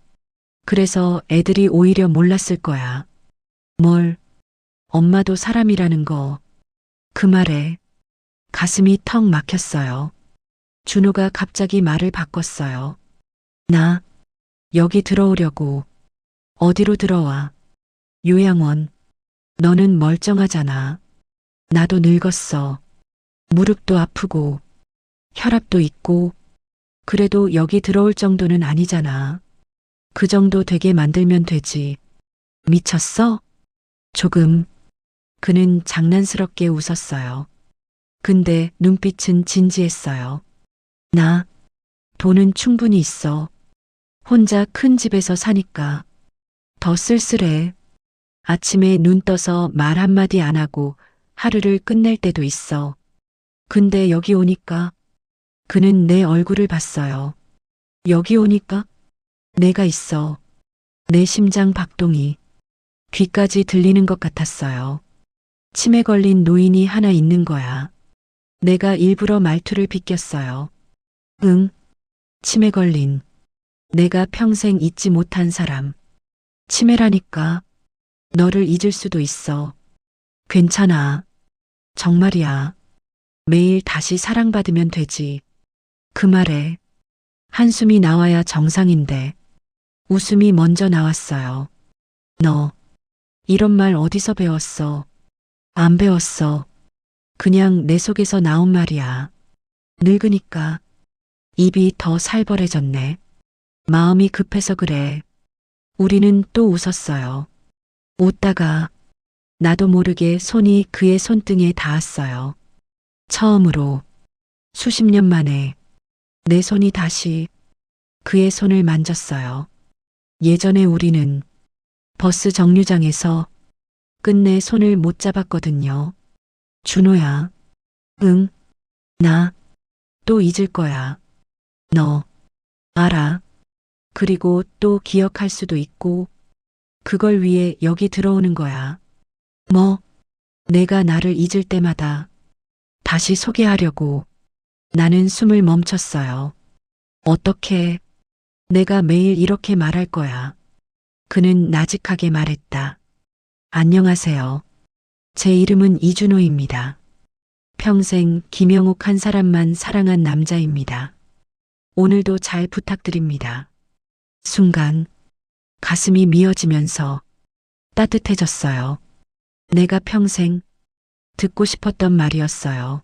Speaker 1: 그래서 애들이 오히려 몰랐을 거야. 뭘, 엄마도 사람이라는 거. 그 말에 가슴이 턱 막혔어요. 준호가 갑자기 말을 바꿨어요. 나 여기 들어오려고. 어디로 들어와? 요양원. 너는 멀쩡하잖아. 나도 늙었어. 무릎도 아프고 혈압도 있고 그래도 여기 들어올 정도는 아니잖아. 그 정도 되게 만들면 되지. 미쳤어? 조금. 그는 장난스럽게 웃었어요. 근데 눈빛은 진지했어요. 나 돈은 충분히 있어. 혼자 큰 집에서 사니까 더 쓸쓸해. 아침에 눈 떠서 말 한마디 안 하고 하루를 끝낼 때도 있어. 근데 여기 오니까 그는 내 얼굴을 봤어요. 여기 오니까 내가 있어. 내 심장 박동이 귀까지 들리는 것 같았어요. 치매 걸린 노인이 하나 있는 거야. 내가 일부러 말투를 비꼈어요. 응, 치매 걸린. 내가 평생 잊지 못한 사람. 치매라니까. 너를 잊을 수도 있어. 괜찮아. 정말이야. 매일 다시 사랑받으면 되지. 그 말에 한숨이 나와야 정상인데 웃음이 먼저 나왔어요. 너 이런 말 어디서 배웠어? 안 배웠어. 그냥 내 속에서 나온 말이야. 늙으니까 입이 더 살벌해졌네. 마음이 급해서 그래. 우리는 또 웃었어요. 웃다가 나도 모르게 손이 그의 손등에 닿았어요. 처음으로 수십 년 만에 내 손이 다시 그의 손을 만졌어요. 예전에 우리는 버스 정류장에서 끝내 손을 못 잡았거든요. 준호야. 응, 나 또 잊을 거야. 너 알아. 그리고 또 기억할 수도 있고 그걸 위해 여기 들어오는 거야. 뭐, 내가 나를 잊을 때마다 다시 소개하려고. 나는 숨을 멈췄어요. 어떻게 내가 매일 이렇게 말할 거야. 그는 나직하게 말했다. 안녕하세요. 제 이름은 이준호입니다. 평생 김영옥 한 사람만 사랑한 남자입니다. 오늘도 잘 부탁드립니다. 순간 가슴이 미어지면서 따뜻해졌어요. 내가 평생 듣고 싶었던 말이었어요.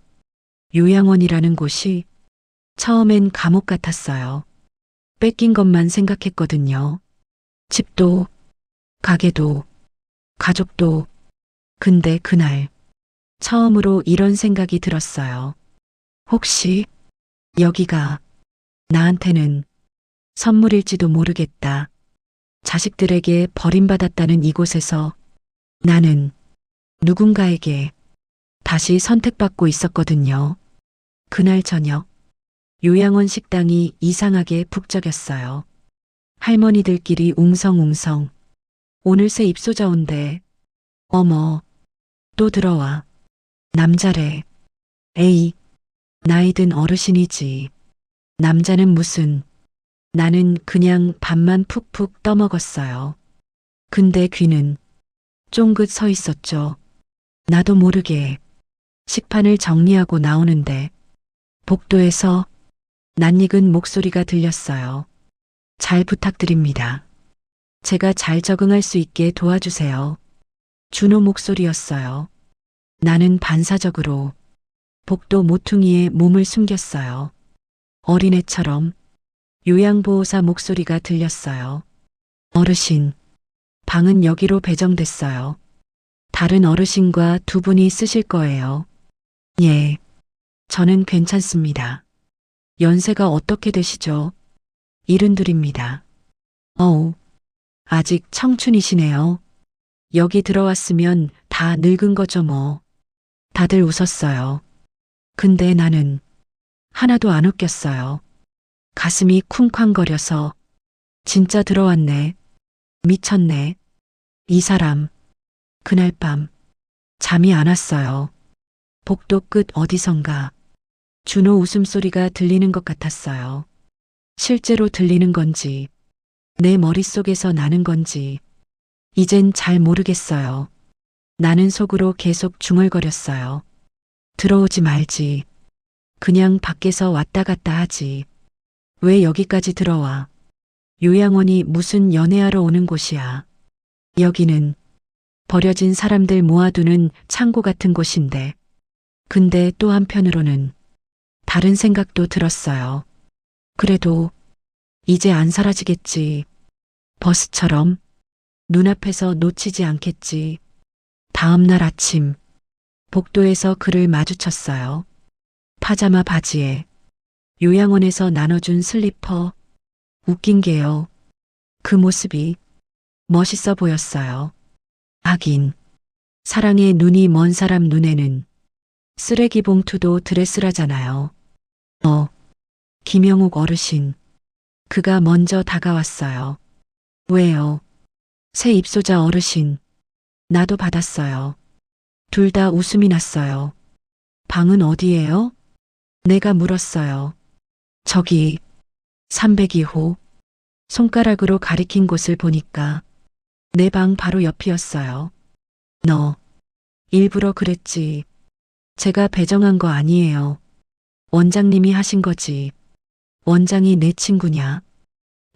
Speaker 1: 요양원이라는 곳이 처음엔 감옥 같았어요. 뺏긴 것만 생각했거든요. 집도, 가게도, 가족도. 근데 그날 처음으로 이런 생각이 들었어요. 혹시 여기가 나한테는 선물일지도 모르겠다. 자식들에게 버림받았다는 이곳에서 나는 누군가에게 다시 선택받고 있었거든요. 그날 저녁, 요양원 식당이 이상하게 북적였어요. 할머니들끼리 웅성웅성. 오늘 새 입소자 온대. 어머, 또 들어와. 남자래. 에이, 나이든 어르신이지. 남자는 무슨. 나는 그냥 밥만 푹푹 떠먹었어요. 근데 귀는 쫑긋 서 있었죠. 나도 모르게 식판을 정리하고 나오는데 복도에서 낯익은 목소리가 들렸어요. 잘 부탁드립니다. 제가 잘 적응할 수 있게 도와주세요. 준호 목소리였어요. 나는 반사적으로 복도 모퉁이에 몸을 숨겼어요. 어린애처럼 요양보호사 목소리가 들렸어요. 어르신, 방은 여기로 배정됐어요. 다른 어르신과 두 분이 쓰실 거예요. 예, 저는 괜찮습니다. 연세가 어떻게 되시죠? 72입니다. 어우, 아직 청춘이시네요. 여기 들어왔으면 다 늙은 거죠 뭐. 다들 웃었어요. 근데 나는 하나도 안 웃겼어요. 가슴이 쿵쾅거려서 진짜 들어왔네. 미쳤네. 이 사람. 그날 밤 잠이 안 왔어요. 복도 끝 어디선가 준호 웃음소리가 들리는 것 같았어요. 실제로 들리는 건지 내 머릿속에서 나는 건지 이젠 잘 모르겠어요. 나는 속으로 계속 중얼거렸어요. 들어오지 말지. 그냥 밖에서 왔다 갔다 하지. 왜 여기까지 들어와? 요양원이 무슨 연애하러 오는 곳이야. 여기는 버려진 사람들 모아두는 창고 같은 곳인데. 근데 또 한편으로는 다른 생각도 들었어요. 그래도 이제 안 사라지겠지. 버스처럼 눈앞에서 놓치지 않겠지. 다음 날 아침 복도에서 그를 마주쳤어요. 파자마 바지에 요양원에서 나눠준 슬리퍼. 웃긴 게요. 그 모습이 멋있어 보였어요. 하긴 사랑의 눈이 먼 사람 눈에는 쓰레기 봉투도 드레스라잖아요. 김영욱 어르신. 그가 먼저 다가왔어요. 왜요? 새 입소자 어르신. 나도 받았어요. 둘 다 웃음이 났어요. 방은 어디예요? 내가 물었어요. 저기 302호. 손가락으로 가리킨 곳을 보니까 내 방 바로 옆이었어요. 너 일부러 그랬지. 제가 배정한 거 아니에요. 원장님이 하신 거지. 원장이 내 친구냐?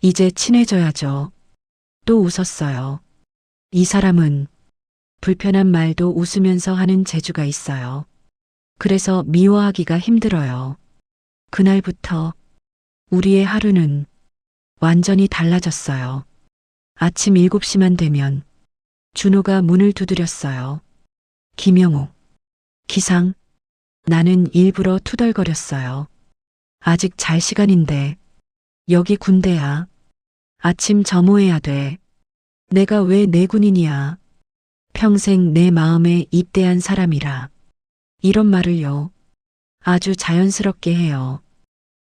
Speaker 1: 이제 친해져야죠. 또 웃었어요. 이 사람은 불편한 말도 웃으면서 하는 재주가 있어요. 그래서 미워하기가 힘들어요. 그날부터 우리의 하루는 완전히 달라졌어요. 아침 7시만 되면 준호가 문을 두드렸어요. 김영욱. 기상. 나는 일부러 투덜거렸어요. 아직 잘 시간인데. 여기 군대야. 아침 점호해야 돼. 내가 왜 내군인이야. 평생 내 마음에 입대한 사람이라. 이런 말을요. 아주 자연스럽게 해요.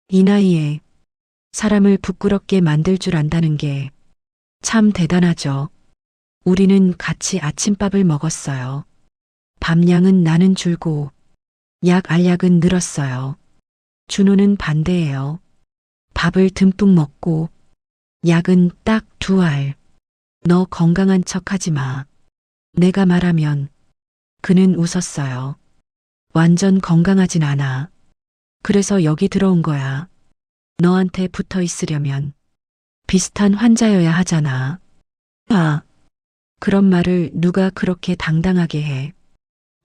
Speaker 1: 이 나이에 사람을 부끄럽게 만들 줄 안다는 게 참 대단하죠. 우리는 같이 아침밥을 먹었어요. 밥량은 나는 줄고 약 알약은 늘었어요. 준호는 반대예요. 밥을 듬뿍 먹고 약은 딱 2알. 너 건강한 척 하지 마. 내가 말하면 그는 웃었어요. 완전 건강하진 않아. 그래서 여기 들어온 거야. 너한테 붙어 있으려면 비슷한 환자여야 하잖아. 아, 그런 말을 누가 그렇게 당당하게 해.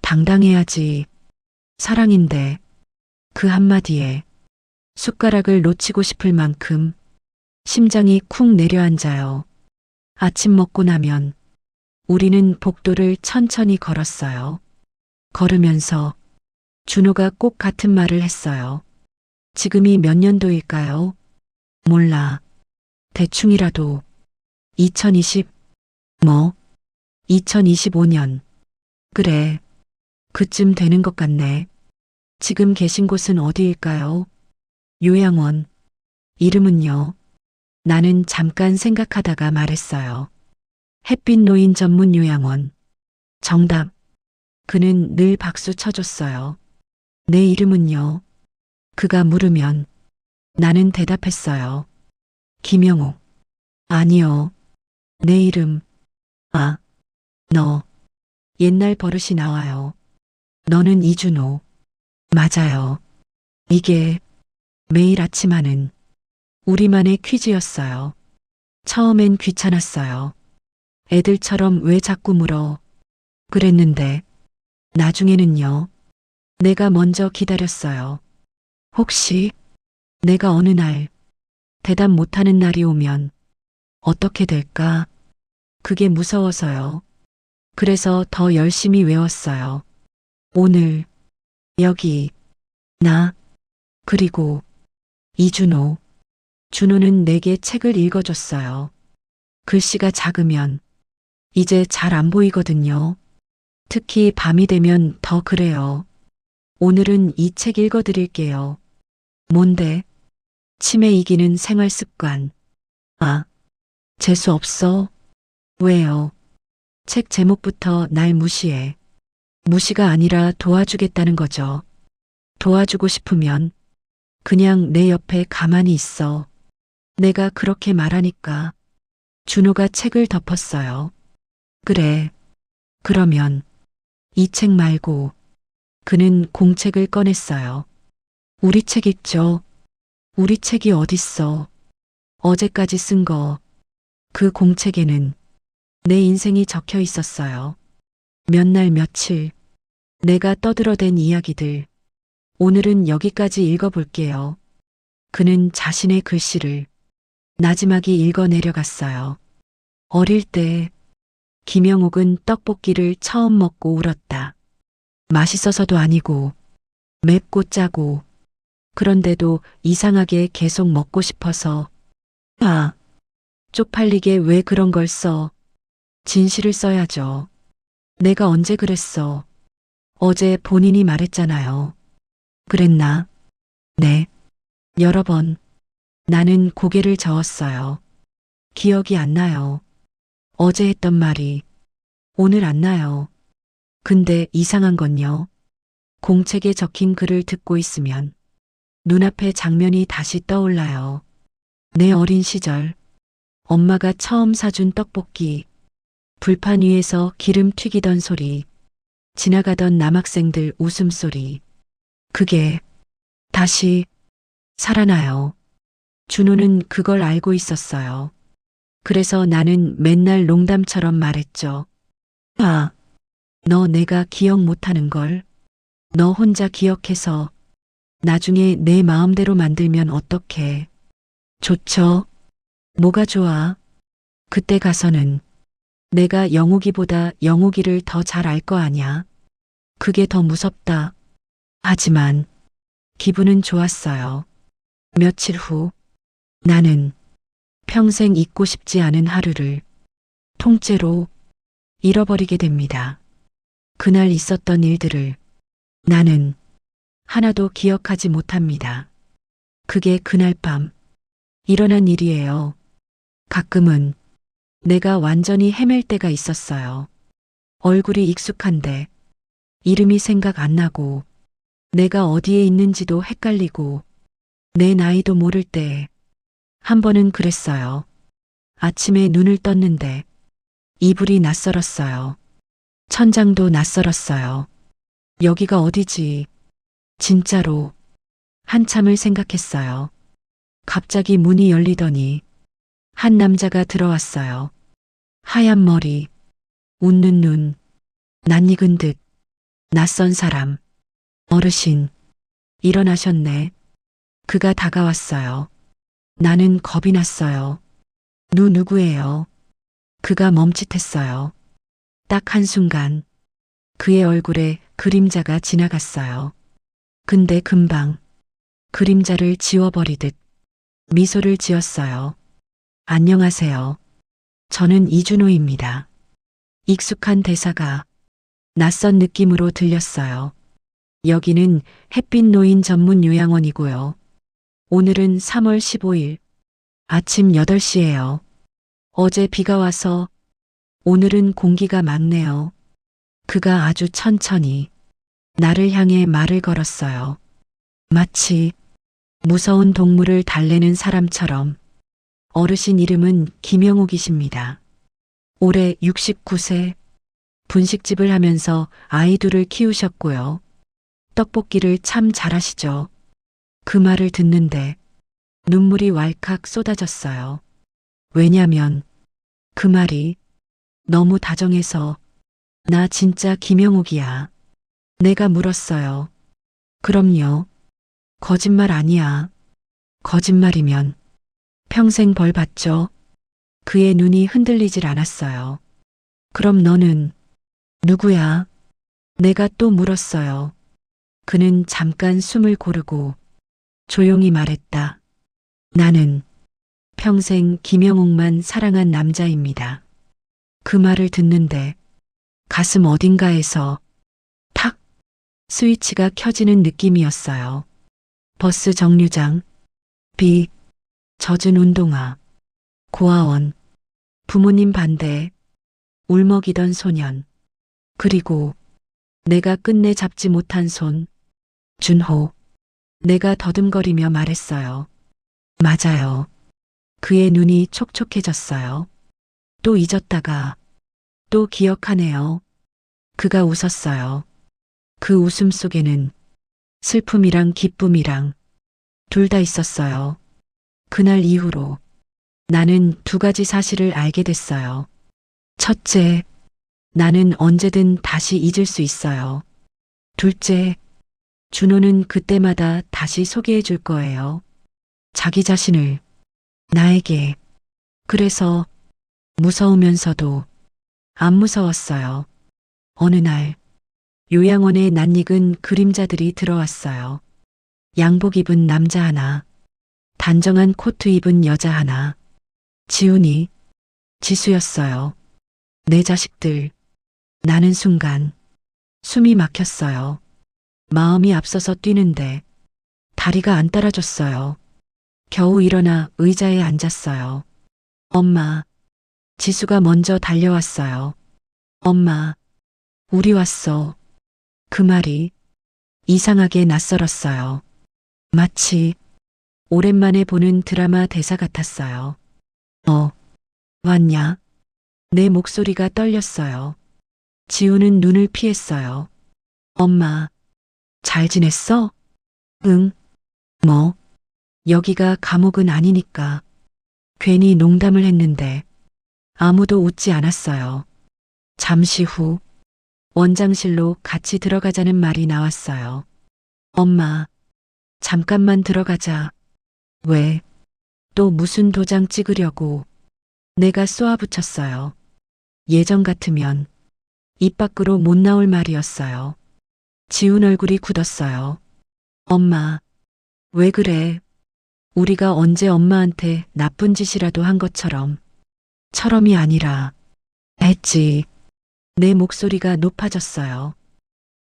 Speaker 1: 당당해야지. 사랑인데 그 한마디에 숟가락을 놓치고 싶을 만큼 심장이 쿵 내려앉아요. 아침 먹고 나면 우리는 복도를 천천히 걸었어요. 걸으면서 준호가 꼭 같은 말을 했어요. 지금이 몇 년도일까요? 몰라. 대충이라도 2020, 2025년. 그래. 그쯤 되는 것 같네. 지금 계신 곳은 어디일까요? 요양원. 이름은요? 나는 잠깐 생각하다가 말했어요. 햇빛 노인 전문 요양원. 정답. 그는 늘 박수 쳐줬어요. 내 이름은요? 그가 물으면 나는 대답했어요. 김영옥. 아니요. 내 이름. 아, 너. 옛날 버릇이 나와요. 너는 이준호. 맞아요. 이게 매일 아침 하는 우리만의 퀴즈였어요. 처음엔 귀찮았어요. 애들처럼 왜 자꾸 물어? 그랬는데 나중에는요. 내가 먼저 기다렸어요. 혹시 내가 어느 날 대답 못하는 날이 오면 어떻게 될까? 그게 무서워서요. 그래서 더 열심히 외웠어요. 오늘, 여기, 나, 그리고 이준호. 준호는 내게 책을 읽어줬어요. 글씨가 작으면 이제 잘 안 보이거든요. 특히 밤이 되면 더 그래요. 오늘은 이 책 읽어드릴게요. 뭔데? 치매 이기는 생활 습관. 아, 재수 없어? 왜요? 책 제목부터 날 무시해. 무시가 아니라 도와주겠다는 거죠. 도와주고 싶으면 그냥 내 옆에 가만히 있어. 내가 그렇게 말하니까 준호가 책을 덮었어요. 그래. 그러면 이 책 말고 그는 공책을 꺼냈어요. 우리 책 읽죠. 우리 책이 어딨어. 어제까지 쓴 거. 그 공책에는 내 인생이 적혀 있었어요. 몇 날 며칠 내가 떠들어댄 이야기들. 오늘은 여기까지 읽어볼게요. 그는 자신의 글씨를 나지막이 읽어 내려갔어요. 어릴 때 김영옥은 떡볶이를 처음 먹고 울었다. 맛있어서도 아니고 맵고 짜고 그런데도 이상하게 계속 먹고 싶어서. 아, 쪽팔리게 왜 그런 걸 써? 진실을 써야죠. 내가 언제 그랬어? 어제 본인이 말했잖아요. 그랬나? 네. 여러 번. 나는 고개를 저었어요. 기억이 안 나요. 어제 했던 말이 오늘 안 나요. 근데 이상한 건요. 공책에 적힌 글을 듣고 있으면 눈앞에 장면이 다시 떠올라요. 내 어린 시절, 엄마가 처음 사준 떡볶이, 불판 위에서 기름 튀기던 소리, 지나가던 남학생들 웃음소리. 그게 다시 살아나요. 준호는 그걸 알고 있었어요. 그래서 나는 맨날 농담처럼 말했죠. 아, 너 내가 기억 못하는 걸 너 혼자 기억해서 나중에 내 마음대로 만들면 어떡해. 좋죠? 뭐가 좋아? 그때 가서는 내가 영욱이보다 영욱이를 더 잘 알 거 아냐. 그게 더 무섭다. 하지만 기분은 좋았어요. 며칠 후 나는 평생 잊고 싶지 않은 하루를 통째로 잃어버리게 됩니다. 그날 있었던 일들을 나는 하나도 기억하지 못합니다. 그게 그날 밤 일어난 일이에요. 가끔은 내가 완전히 헤맬 때가 있었어요. 얼굴이 익숙한데 이름이 생각 안 나고 내가 어디에 있는지도 헷갈리고 내 나이도 모를 때 한 번은 그랬어요. 아침에 눈을 떴는데 이불이 낯설었어요. 천장도 낯설었어요. 여기가 어디지? 진짜로 한참을 생각했어요. 갑자기 문이 열리더니 한 남자가 들어왔어요. 하얀 머리, 웃는 눈, 낯익은 듯 낯선 사람. 어르신, 일어나셨네. 그가 다가왔어요. 나는 겁이 났어요. 누구예요? 그가 멈칫했어요. 딱 한순간 그의 얼굴에 그림자가 지나갔어요. 근데 금방 그림자를 지워버리듯 미소를 지었어요. 안녕하세요. 저는 이준호입니다. 익숙한 대사가 낯선 느낌으로 들렸어요. 여기는 햇빛 노인 전문 요양원이고요. 오늘은 3월 15일 아침 8시예요. 어제 비가 와서 오늘은 공기가 맑네요. 그가 아주 천천히 나를 향해 말을 걸었어요. 마치 무서운 동물을 달래는 사람처럼. 어르신 이름은 김영욱이십니다. 올해 69세. 분식집을 하면서 아이 둘을 키우셨고요. 떡볶이를 참 잘하시죠. 그 말을 듣는데 눈물이 왈칵 쏟아졌어요. 왜냐면 그 말이 너무 다정해서 나 진짜 김영욱이야. 내가 물었어요. 그럼요. 거짓말 아니야. 거짓말이면 평생 벌 받죠. 그의 눈이 흔들리질 않았어요. 그럼 너는 누구야? 내가 또 물었어요. 그는 잠깐 숨을 고르고 조용히 말했다. 나는 평생 김영욱만 사랑한 남자입니다. 그 말을 듣는데 가슴 어딘가에서 탁 스위치가 켜지는 느낌이었어요. 버스 정류장, 비, 젖은 운동화, 고아원, 부모님 반대, 울먹이던 소년, 그리고 내가 끝내 잡지 못한 손, 준호. 내가 더듬거리며 말했어요. 맞아요. 그의 눈이 촉촉해졌어요. 또 잊었다가 또 기억하네요. 그가 웃었어요. 그 웃음 속에는 슬픔이랑 기쁨이랑 둘 다 있었어요. 그날 이후로 나는 두 가지 사실을 알게 됐어요. 첫째, 나는 언제든 다시 잊을 수 있어요. 둘째, 준호는 그때마다 다시 소개해 줄 거예요. 자기 자신을 나에게. 그래서 무서우면서도 안 무서웠어요. 어느 날 요양원에 낯익은 그림자들이 들어왔어요. 양복 입은 남자 하나, 단정한 코트 입은 여자 하나, 지훈이, 지수였어요. 내 자식들. 나는 순간 숨이 막혔어요. 마음이 앞서서 뛰는데 다리가 안 따라줬어요. 겨우 일어나 의자에 앉았어요. 엄마. 지수가 먼저 달려왔어요. 엄마, 우리 왔어. 그 말이 이상하게 낯설었어요. 마치 오랜만에 보는 드라마 대사 같았어요. 왔냐? 내 목소리가 떨렸어요. 지우는 눈을 피했어요. 엄마, 잘 지냈어? 응. 뭐? 여기가 감옥은 아니니까. 괜히 농담을 했는데 아무도 웃지 않았어요. 잠시 후 원장실로 같이 들어가자는 말이 나왔어요. 엄마, 잠깐만 들어가자. 왜? 또 무슨 도장 찍으려고? 내가 쏘아붙였어요. 예전 같으면 입 밖으로 못 나올 말이었어요. 지운 얼굴이 굳었어요. 엄마, 왜 그래? 우리가 언제 엄마한테 나쁜 짓이라도 한 것처럼. 처럼이 아니라 했지. 내 목소리가 높아졌어요.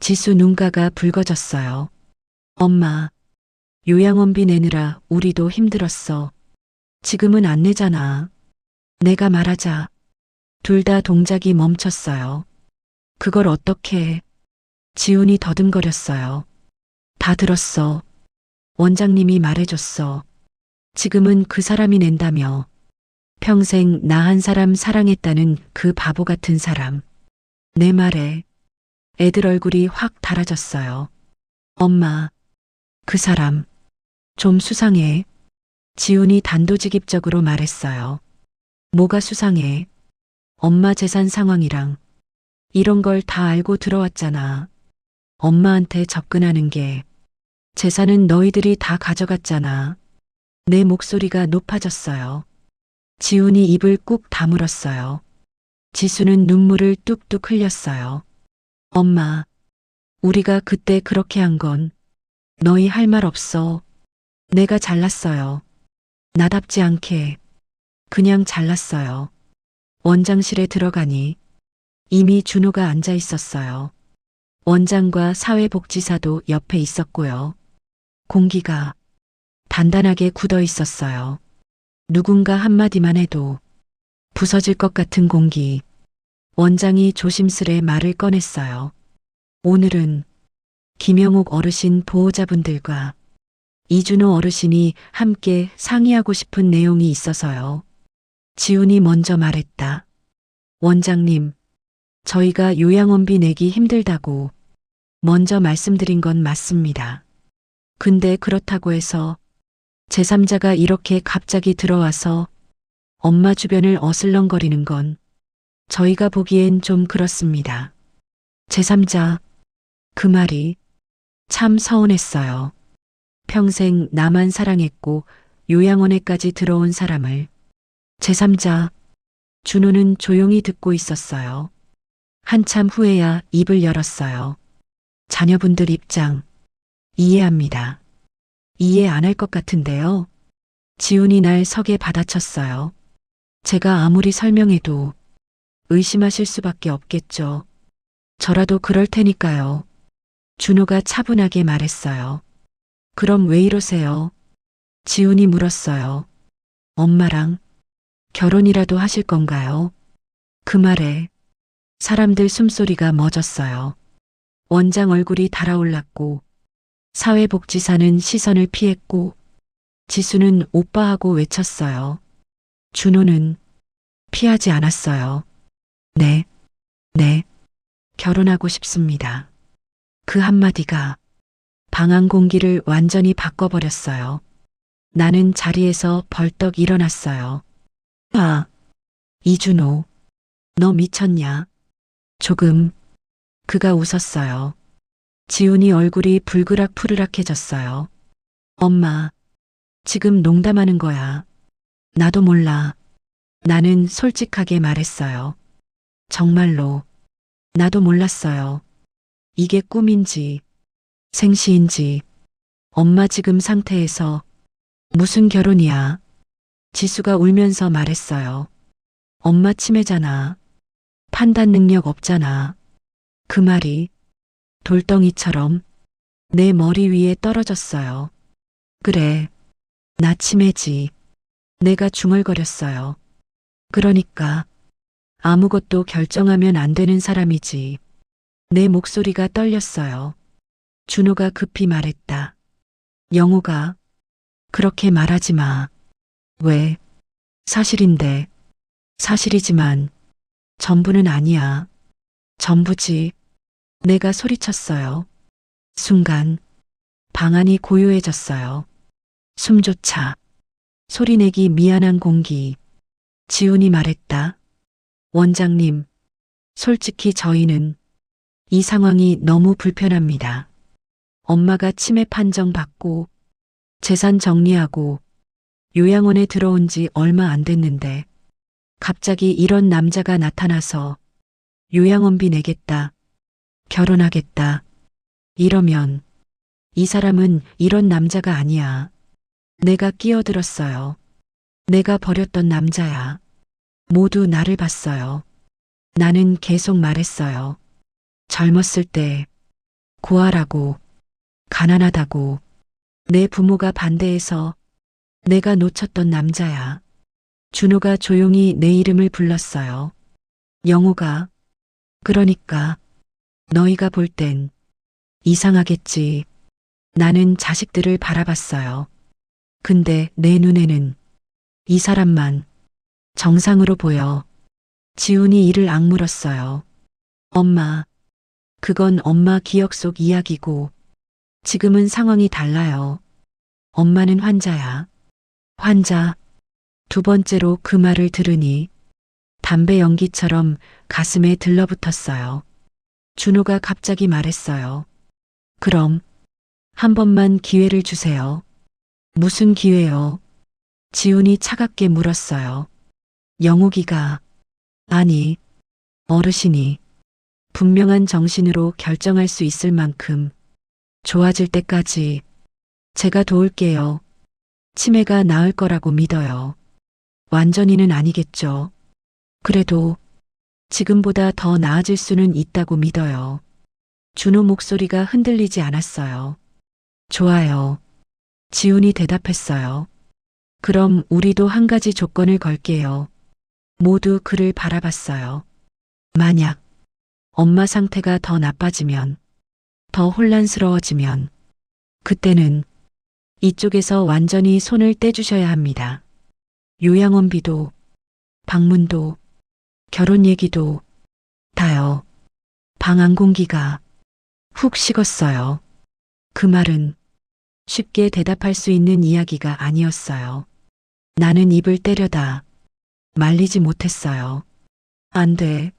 Speaker 1: 지수 눈가가 붉어졌어요. 엄마, 요양원비 내느라 우리도 힘들었어. 지금은 안 내잖아. 내가 말하자. 둘 다 동작이 멈췄어요. 그걸 어떻게 해? 지훈이 더듬거렸어요. 다 들었어. 원장님이 말해줬어. 지금은 그 사람이 낸다며. 평생 나 한 사람 사랑했다는 그 바보 같은 사람. 내 말에 애들 얼굴이 확 달아졌어요. 엄마, 그 사람 좀 수상해. 지훈이 단도직입적으로 말했어요. 뭐가 수상해? 엄마 재산 상황이랑 이런 걸 다 알고 들어왔잖아. 엄마한테 접근하는 게 재산은 너희들이 다 가져갔잖아. 내 목소리가 높아졌어요. 지훈이 입을 꾹 다물었어요. 지수는 눈물을 뚝뚝 흘렸어요. 엄마, 우리가 그때 그렇게 한 건 너희 할 말 없어. 내가 잘났어요. 나답지 않게 그냥 잘났어요. 원장실에 들어가니 이미 준호가 앉아 있었어요. 원장과 사회복지사도 옆에 있었고요. 공기가 단단하게 굳어 있었어요. 누군가 한마디만 해도 부서질 것 같은 공기. 원장이 조심스레 말을 꺼냈어요. 오늘은 김영옥 어르신 보호자분들과 이준호 어르신이 함께 상의하고 싶은 내용이 있어서요. 지훈이 먼저 말했다. 원장님, 저희가 요양원비 내기 힘들다고 먼저 말씀드린 건 맞습니다. 근데 그렇다고 해서 제3자가 이렇게 갑자기 들어와서 엄마 주변을 어슬렁거리는 건 저희가 보기엔 좀 그렇습니다. 제3자, 그 말이 참 서운했어요. 평생 나만 사랑했고 요양원에까지 들어온 사람을 제3자, 준호는 조용히 듣고 있었어요. 한참 후에야 입을 열었어요. 자녀분들 입장 이해합니다. 이해 안 할 것 같은데요. 지훈이 날 석에 받아쳤어요. 제가 아무리 설명해도 의심하실 수밖에 없겠죠. 저라도 그럴 테니까요. 준호가 차분하게 말했어요. 그럼 왜 이러세요? 지훈이 물었어요. 엄마랑 결혼이라도 하실 건가요? 그 말에 사람들 숨소리가 멎었어요. 원장 얼굴이 달아올랐고 사회복지사는 시선을 피했고 지수는 오빠하고 외쳤어요. 준호는 피하지 않았어요. 네, 네, 결혼하고 싶습니다. 그 한마디가 방 안 공기를 완전히 바꿔버렸어요. 나는 자리에서 벌떡 일어났어요. 아, 이준호, 너 미쳤냐? 조금. 그가 웃었어요. 지훈이 얼굴이 불그락푸르락해졌어요. 엄마, 지금 농담하는 거야. 나도 몰라. 나는 솔직하게 말했어요. 정말로. 나도 몰랐어요. 이게 꿈인지, 생시인지. 엄마 지금 상태에서 무슨 결혼이야? 지수가 울면서 말했어요. 엄마 치매잖아. 판단 능력 없잖아. 그 말이 돌덩이처럼 내 머리 위에 떨어졌어요. 그래, 나 치매지. 내가 중얼거렸어요. 그러니까 아무것도 결정하면 안 되는 사람이지. 내 목소리가 떨렸어요. 준호가 급히 말했다. 영호가 그렇게 말하지 마. 왜? 사실인데. 사실이지만 전부는 아니야. 전부지. 내가 소리쳤어요. 순간 방안이 고요해졌어요. 숨조차 소리내기 미안한 공기. 지훈이 말했다. 원장님, 솔직히 저희는 이 상황이 너무 불편합니다. 엄마가 치매 판정 받고 재산 정리하고 요양원에 들어온 지 얼마 안 됐는데 갑자기 이런 남자가 나타나서 요양원비 내겠다. 결혼하겠다. 이러면 이 사람은 이런 남자가 아니야. 내가 끼어들었어요. 내가 버렸던 남자야. 모두 나를 봤어요. 나는 계속 말했어요. 젊었을 때 고아라고, 가난하다고, 내 부모가 반대해서 내가 놓쳤던 남자야. 준호가 조용히 내 이름을 불렀어요. 영호가. 그러니까 너희가 볼 땐 이상하겠지. 나는 자식들을 바라봤어요. 근데 내 눈에는 이 사람만 정상으로 보여. 지훈이 이를 악물었어요. 엄마, 그건 엄마 기억 속 이야기고 지금은 상황이 달라요. 엄마는 환자야. 환자. 두 번째로 그 말을 들으니 담배 연기처럼 가슴에 들러붙었어요. 준호가 갑자기 말했어요. 그럼 한 번만 기회를 주세요. 무슨 기회요? 지훈이 차갑게 물었어요. 영옥이가, 아니, 어르신이 분명한 정신으로 결정할 수 있을 만큼 좋아질 때까지 제가 도울게요. 치매가 나을 거라고 믿어요. 완전히는 아니겠죠. 그래도 지금보다 더 나아질 수는 있다고 믿어요. 준호 목소리가 흔들리지 않았어요. 좋아요. 지훈이 대답했어요. 그럼 우리도 한 가지 조건을 걸게요. 모두 그를 바라봤어요. 만약 엄마 상태가 더 나빠지면, 더 혼란스러워지면, 그때는 이쪽에서 완전히 손을 떼주셔야 합니다. 요양원비도, 방문도, 결혼 얘기도, 다요. 방 안 공기가 훅 식었어요. 그 말은 쉽게 대답할 수 있는 이야기가 아니었어요. 나는 입을 때려다 말리지 못했어요. 안 돼.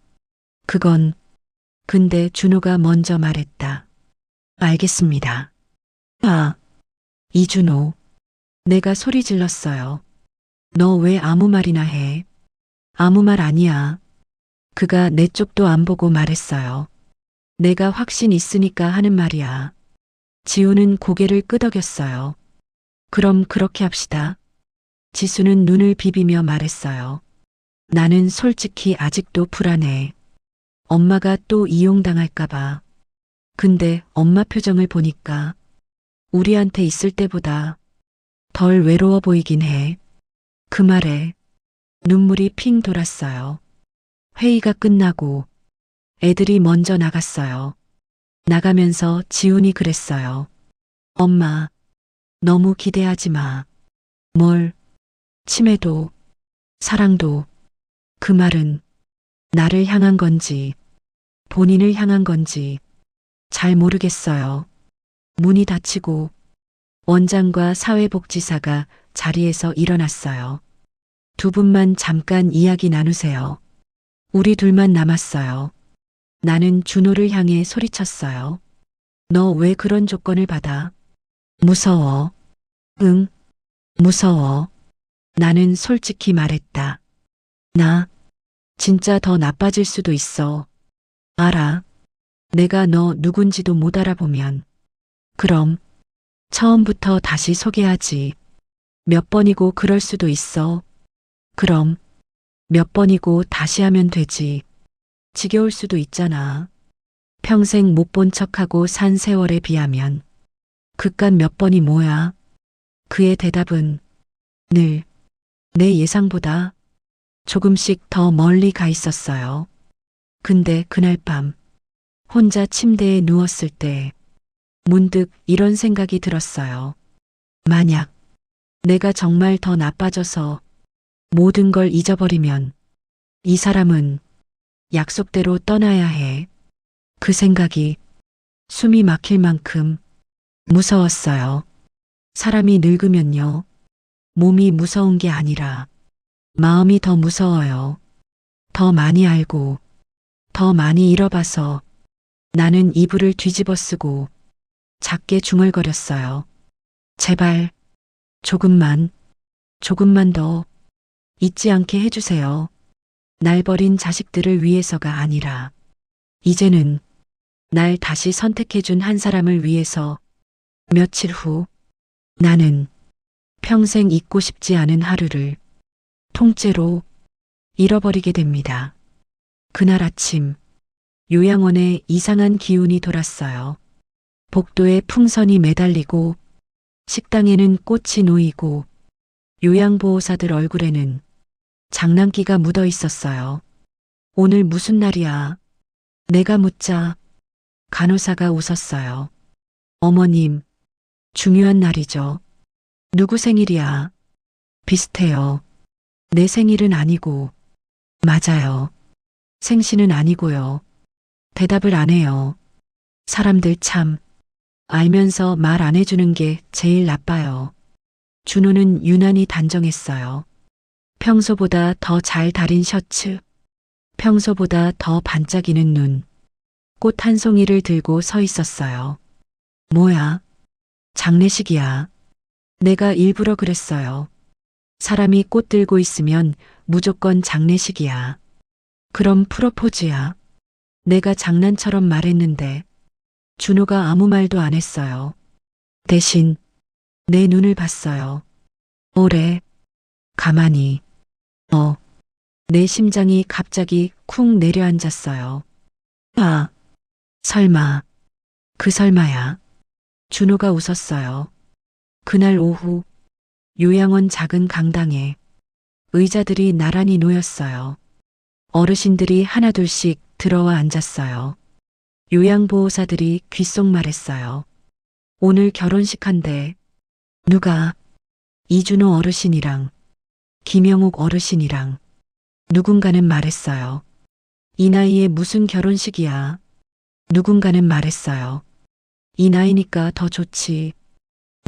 Speaker 1: 그건, 근데 준호가 먼저 말했다. 알겠습니다. 아, 이준호. 내가 소리 질렀어요. 너 왜 아무 말이나 해? 아무 말 아니야. 그가 내 쪽도 안 보고 말했어요. 내가 확신 있으니까 하는 말이야. 지우는 고개를 끄덕였어요. 그럼 그렇게 합시다. 지수는 눈을 비비며 말했어요. 나는 솔직히 아직도 불안해. 엄마가 또 이용당할까봐. 근데 엄마 표정을 보니까 우리한테 있을 때보다 덜 외로워 보이긴 해. 그 말에 눈물이 핑 돌았어요. 회의가 끝나고 애들이 먼저 나갔어요. 나가면서 지훈이 그랬어요. 엄마, 너무 기대하지 마. 뭘, 치매도, 사랑도, 그 말은 나를 향한 건지, 본인을 향한 건지 잘 모르겠어요. 문이 닫히고 원장과 사회복지사가 자리에서 일어났어요. 두 분만 잠깐 이야기 나누세요. 우리 둘만 남았어요. 나는 준호를 향해 소리쳤어요. 너 왜 그런 조건을 받아? 무서워. 응, 무서워. 나는 솔직히 말했다. 나 진짜 더 나빠질 수도 있어. 알아. 내가 너 누군지도 못 알아보면. 그럼 처음부터 다시 소개하지. 몇 번이고 그럴 수도 있어. 그럼 몇 번이고 다시 하면 되지. 지겨울 수도 있잖아. 평생 못 본 척하고 산 세월에 비하면 그깟 몇 번이 뭐야? 그의 대답은 늘 내 예상보다 조금씩 더 멀리 가 있었어요. 근데 그날 밤 혼자 침대에 누웠을 때 문득 이런 생각이 들었어요. 만약 내가 정말 더 나빠져서 모든 걸 잊어버리면 이 사람은 약속대로 떠나야 해. 그 생각이 숨이 막힐 만큼 무서웠어요. 사람이 늙으면요. 몸이 무서운 게 아니라 마음이 더 무서워요. 더 많이 알고 더 많이 잃어봐서 나는 이불을 뒤집어 쓰고 작게 중얼거렸어요. 제발 조금만 더 잊지 않게 해주세요. 날 버린 자식들을 위해서가 아니라 이제는 날 다시 선택해준 한 사람을 위해서. 며칠 후 나는 평생 잊고 싶지 않은 하루를 통째로 잃어버리게 됩니다. 그날 아침 요양원에 이상한 기운이 돌았어요. 복도에 풍선이 매달리고 식당에는 꽃이 놓이고 요양보호사들 얼굴에는 장난기가 묻어 있었어요. 오늘 무슨 날이야? 내가 묻자 간호사가 웃었어요. 어머님, 중요한 날이죠. 누구 생일이야? 비슷해요. 내 생일은 아니고. 맞아요. 생신은 아니고요. 대답을 안 해요. 사람들 참 알면서 말 안 해주는 게 제일 나빠요. 준호는 유난히 단정했어요. 평소보다 더 잘 다린 셔츠, 평소보다 더 반짝이는 눈, 꽃 한 송이를 들고 서 있었어요. 뭐야? 장례식이야. 내가 일부러 그랬어요. 사람이 꽃 들고 있으면 무조건 장례식이야. 그럼 프로포즈야. 내가 장난처럼 말했는데 준호가 아무 말도 안 했어요. 대신 내 눈을 봤어요. 오래, 가만히. 내 심장이 갑자기 쿵 내려앉았어요. 아, 설마, 그 설마야. 준호가 웃었어요. 그날 오후, 요양원 작은 강당에 의자들이 나란히 놓였어요. 어르신들이 하나둘씩 들어와 앉았어요. 요양보호사들이 귓속말했어요. 오늘 결혼식 한대. 누가? 이준호 어르신이랑 김영옥 어르신이랑 누군가는 말했어요. 이 나이에 무슨 결혼식이야. 누군가는 말했어요. 이 나이니까 더 좋지.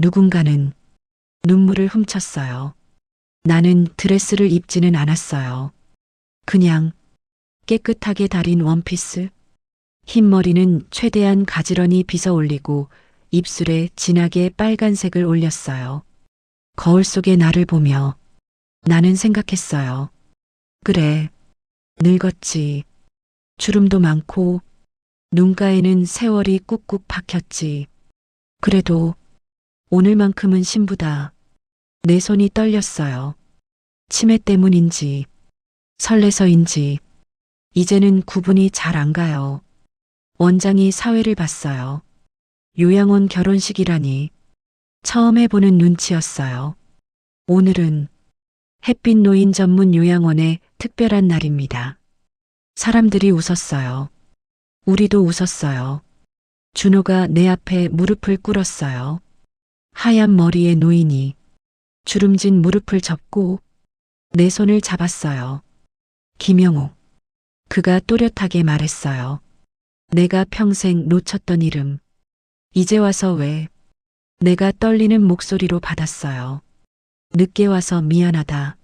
Speaker 1: 누군가는 눈물을 훔쳤어요. 나는 드레스를 입지는 않았어요. 그냥 깨끗하게 다린 원피스. 흰머리는 최대한 가지런히 빗어 올리고 입술에 진하게 빨간색을 올렸어요. 거울 속의 나를 보며 나는 생각했어요. 그래, 늙었지. 주름도 많고 눈가에는 세월이 꾹꾹 박혔지. 그래도 오늘만큼은 신부다. 내 손이 떨렸어요. 치매 때문인지 설레서인지 이제는 구분이 잘 안 가요. 원장이 사회를 봤어요. 요양원 결혼식이라니 처음 해보는 눈치였어요. 오늘은 햇빛 노인 전문 요양원의 특별한 날입니다. 사람들이 웃었어요. 우리도 웃었어요. 준호가 내 앞에 무릎을 꿇었어요. 하얀 머리의 노인이 주름진 무릎을 접고 내 손을 잡았어요. 김영옥. 그가 또렷하게 말했어요. 내가 평생 놓쳤던 이름. 이제 와서 왜? 내가 떨리는 목소리로 받았어요. 늦게 와서 미안하다.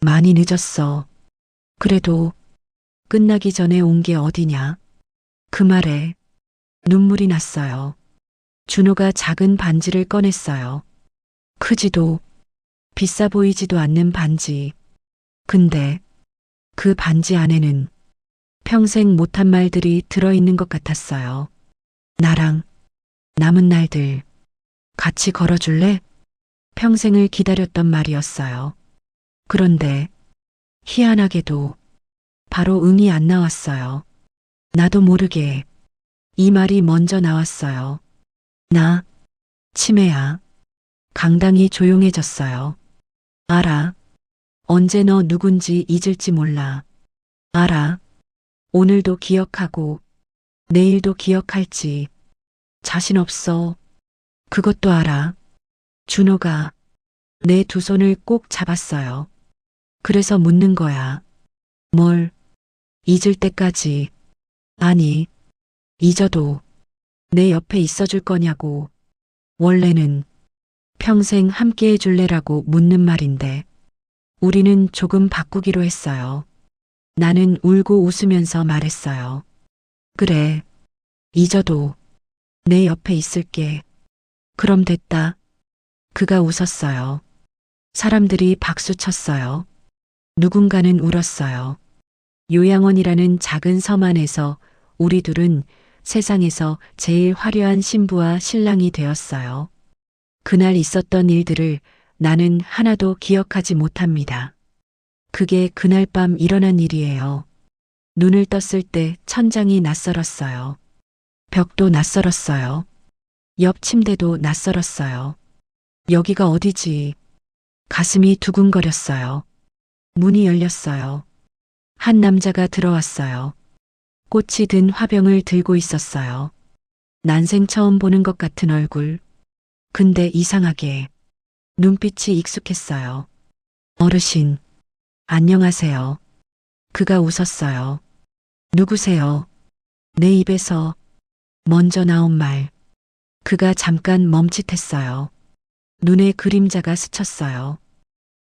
Speaker 1: 많이 늦었어. 그래도 끝나기 전에 온 게 어디냐? 그 말에 눈물이 났어요. 준호가 작은 반지를 꺼냈어요. 크지도 비싸 보이지도 않는 반지. 근데 그 반지 안에는 평생 못한 말들이 들어있는 것 같았어요. 나랑 남은 날들 같이 걸어줄래? 평생을 기다렸던 말이었어요. 그런데 희한하게도 바로 응이 안 나왔어요. 나도 모르게 이 말이 먼저 나왔어요. 나 치매야. 강당이 조용해졌어요. 알아. 언제 너 누군지 잊을지 몰라. 알아. 오늘도 기억하고 내일도 기억할지. 자신 없어. 그것도 알아. 준호가 내 두 손을 꼭 잡았어요. 그래서 묻는 거야. 뭘? 잊을 때까지. 아니, 잊어도 내 옆에 있어줄 거냐고. 원래는 평생 함께 해줄래라고 묻는 말인데 우리는 조금 바꾸기로 했어요. 나는 울고 웃으면서 말했어요. 그래, 잊어도 내 옆에 있을게. 그럼 됐다. 그가 웃었어요. 사람들이 박수 쳤어요. 누군가는 울었어요. 요양원이라는 작은 섬 안에서 우리 둘은 세상에서 제일 화려한 신부와 신랑이 되었어요. 그날 있었던 일들을 나는 하나도 기억하지 못합니다. 그게 그날 밤 일어난 일이에요. 눈을 떴을 때 천장이 낯설었어요. 벽도 낯설었어요. 옆 침대도 낯설었어요. 여기가 어디지? 가슴이 두근거렸어요. 문이 열렸어요. 한 남자가 들어왔어요. 꽃이 든 화병을 들고 있었어요. 난생 처음 보는 것 같은 얼굴. 근데 이상하게 눈빛이 익숙했어요. 어르신, 안녕하세요. 그가 웃었어요. 누구세요? 내 입에서 먼저 나온 말. 그가 잠깐 멈칫했어요. 눈에 그림자가 스쳤어요.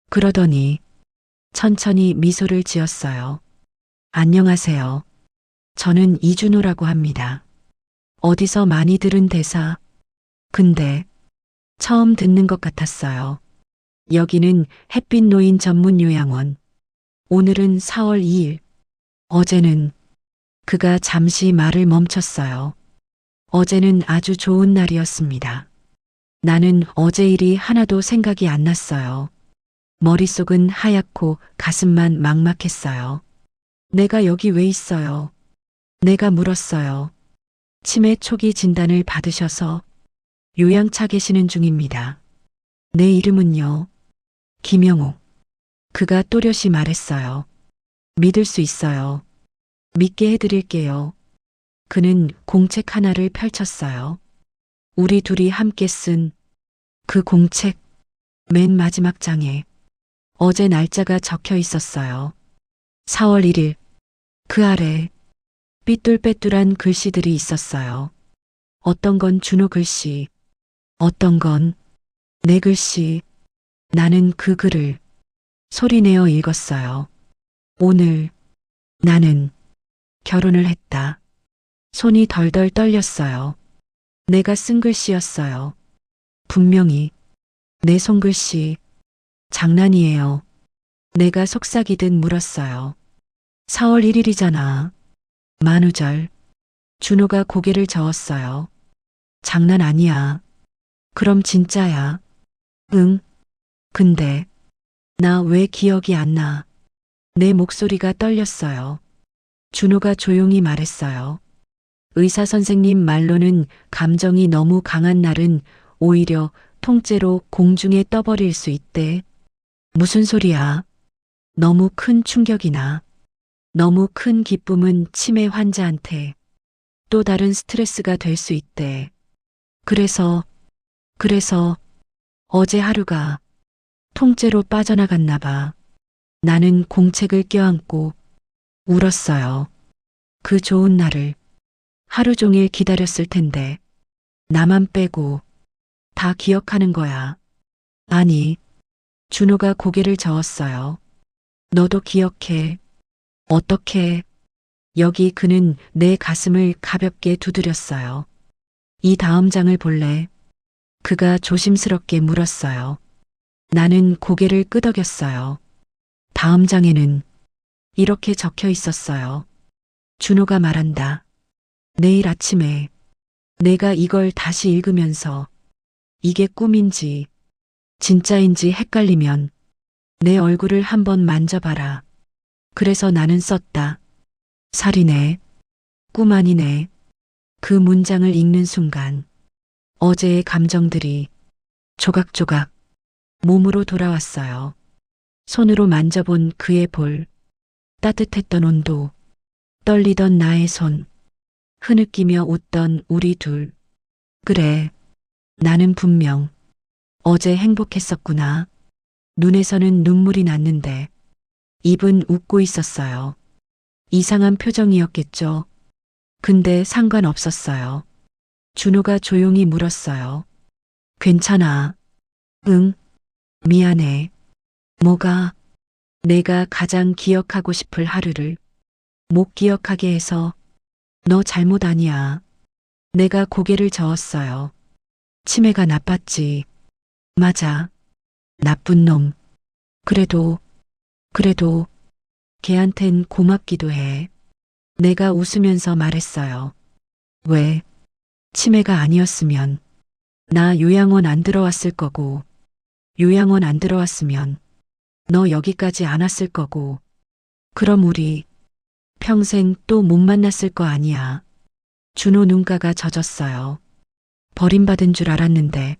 Speaker 1: 그러더니 천천히 미소를 지었어요. 안녕하세요. 저는 이준호라고 합니다. 어디서 많이 들은 대사. 근데 처음 듣는 것 같았어요. 여기는 햇빛 노인 전문 요양원. 오늘은 4월 2일. 어제는 그가 잠시 말을 멈췄어요. 어제는 아주 좋은 날이었습니다. 나는 어제 일이 하나도 생각이 안 났어요. 머릿속은 하얗고 가슴만 막막했어요. 내가 여기 왜 있어요? 내가 물었어요. 치매 초기 진단을 받으셔서 요양차 계시는 중입니다. 내 이름은요. 김영옥. 그가 또렷이 말했어요. 믿을 수 있어요. 믿게 해드릴게요. 그는 공책 하나를 펼쳤어요. 우리 둘이 함께 쓴 그 공책 맨 마지막 장에 어제 날짜가 적혀 있었어요. 4월 1일. 그 아래 삐뚤빼뚤한 글씨들이 있었어요. 어떤 건 준호 글씨, 어떤 건 내 글씨. 나는 그 글을 소리내어 읽었어요. 오늘 나는 결혼을 했다. 손이 덜덜 떨렸어요. 내가 쓴 글씨였어요. 분명히 내 손글씨. 장난이에요. 내가 속삭이듯 물었어요. 4월 1일이잖아. 만우절. 준호가 고개를 저었어요. 장난 아니야. 그럼 진짜야. 응. 근데 나 왜 기억이 안 나? 내 목소리가 떨렸어요. 준호가 조용히 말했어요. 의사 선생님 말로는 감정이 너무 강한 날은 오히려 통째로 공중에 떠버릴 수 있대. 무슨 소리야? 너무 큰 충격이나 너무 큰 기쁨은 치매 환자한테 또 다른 스트레스가 될 수 있대. 그래서 어제 하루가 통째로 빠져나갔나 봐. 나는 공책을 껴안고 울었어요. 그 좋은 날을 하루 종일 기다렸을 텐데 나만 빼고 다 기억하는 거야. 아니, 준호가 고개를 저었어요. 너도 기억해. 어떻게? 여기. 그는 내 가슴을 가볍게 두드렸어요. 이 다음 장을 볼래? 그가 조심스럽게 물었어요. 나는 고개를 끄덕였어요. 다음 장에는 이렇게 적혀 있었어요. 준호가 말한다. 내일 아침에 내가 이걸 다시 읽으면서 이게 꿈인지 진짜인지 헷갈리면 내 얼굴을 한번 만져봐라. 그래서 나는 썼다. 살이네. 꿈 아니네. 그 문장을 읽는 순간 어제의 감정들이 조각조각 몸으로 돌아왔어요. 손으로 만져본 그의 볼, 따뜻했던 온도, 떨리던 나의 손, 흐느끼며 웃던 우리 둘. 그래, 나는 분명 어제 행복했었구나. 눈에서는 눈물이 났는데 입은 웃고 있었어요. 이상한 표정이었겠죠. 근데 상관없었어요. 준호가 조용히 물었어요. 괜찮아. 응, 미안해. 뭐가? 내가 가장 기억하고 싶을 하루를 못 기억하게 해서. 너 잘못 아니야. 내가 고개를 저었어요. 치매가 나빴지. 맞아. 나쁜 놈. 그래도 걔한텐 고맙기도 해. 내가 웃으면서 말했어요. 왜? 치매가 아니었으면 나 요양원 안 들어왔을 거고, 요양원 안 들어왔으면 너 여기까지 안 왔을 거고, 그럼 우리 평생 또 못 만났을 거 아니야. 준호 눈가가 젖었어요. 버림받은 줄 알았는데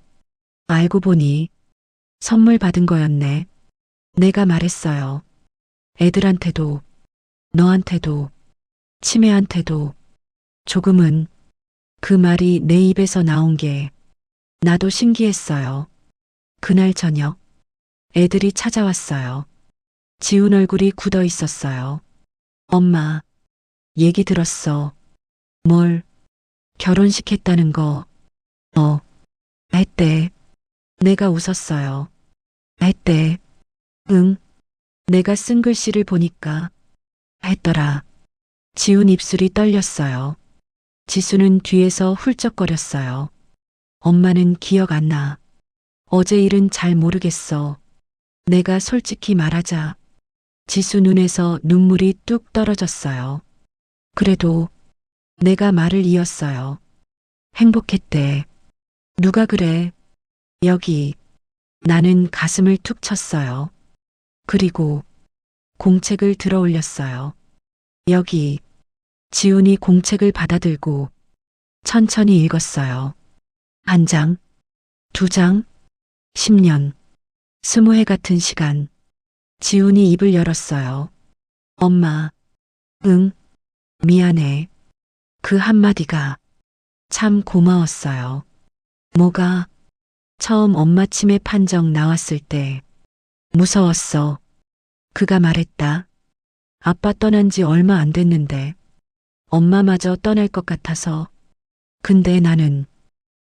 Speaker 1: 알고 보니 선물 받은 거였네. 내가 말했어요. 애들한테도, 너한테도, 치매한테도. 조금은. 그 말이 내 입에서 나온 게 나도 신기했어요. 그날 저녁 애들이 찾아왔어요. 지운 얼굴이 굳어 있었어요. 엄마, 얘기 들었어. 뭘? 결혼식 했다는 거. 했대. 내가 웃었어요. 했대. 응. 내가 쓴 글씨를 보니까 했더라. 지운 입술이 떨렸어요. 지수는 뒤에서 훌쩍거렸어요. 엄마는 기억 안 나. 어제 일은 잘 모르겠어. 내가 솔직히 말하자. 지수 눈에서 눈물이 뚝 떨어졌어요. 그래도 내가 말을 이었어요. 행복했대. 누가 그래? 여기. 나는 가슴을 툭 쳤어요. 그리고 공책을 들어 올렸어요. 여기. 지훈이 공책을 받아들고 천천히 읽었어요. 한 장, 두 장, 10년, 20해 같은 시간. 지훈이 입을 열었어요. 엄마, 응, 미안해. 그 한마디가 참 고마웠어요. 뭐가? 처음 엄마 치매 판정 나왔을 때 무서웠어. 그가 말했다. 아빠 떠난 지 얼마 안 됐는데 엄마마저 떠날 것 같아서. 근데 나는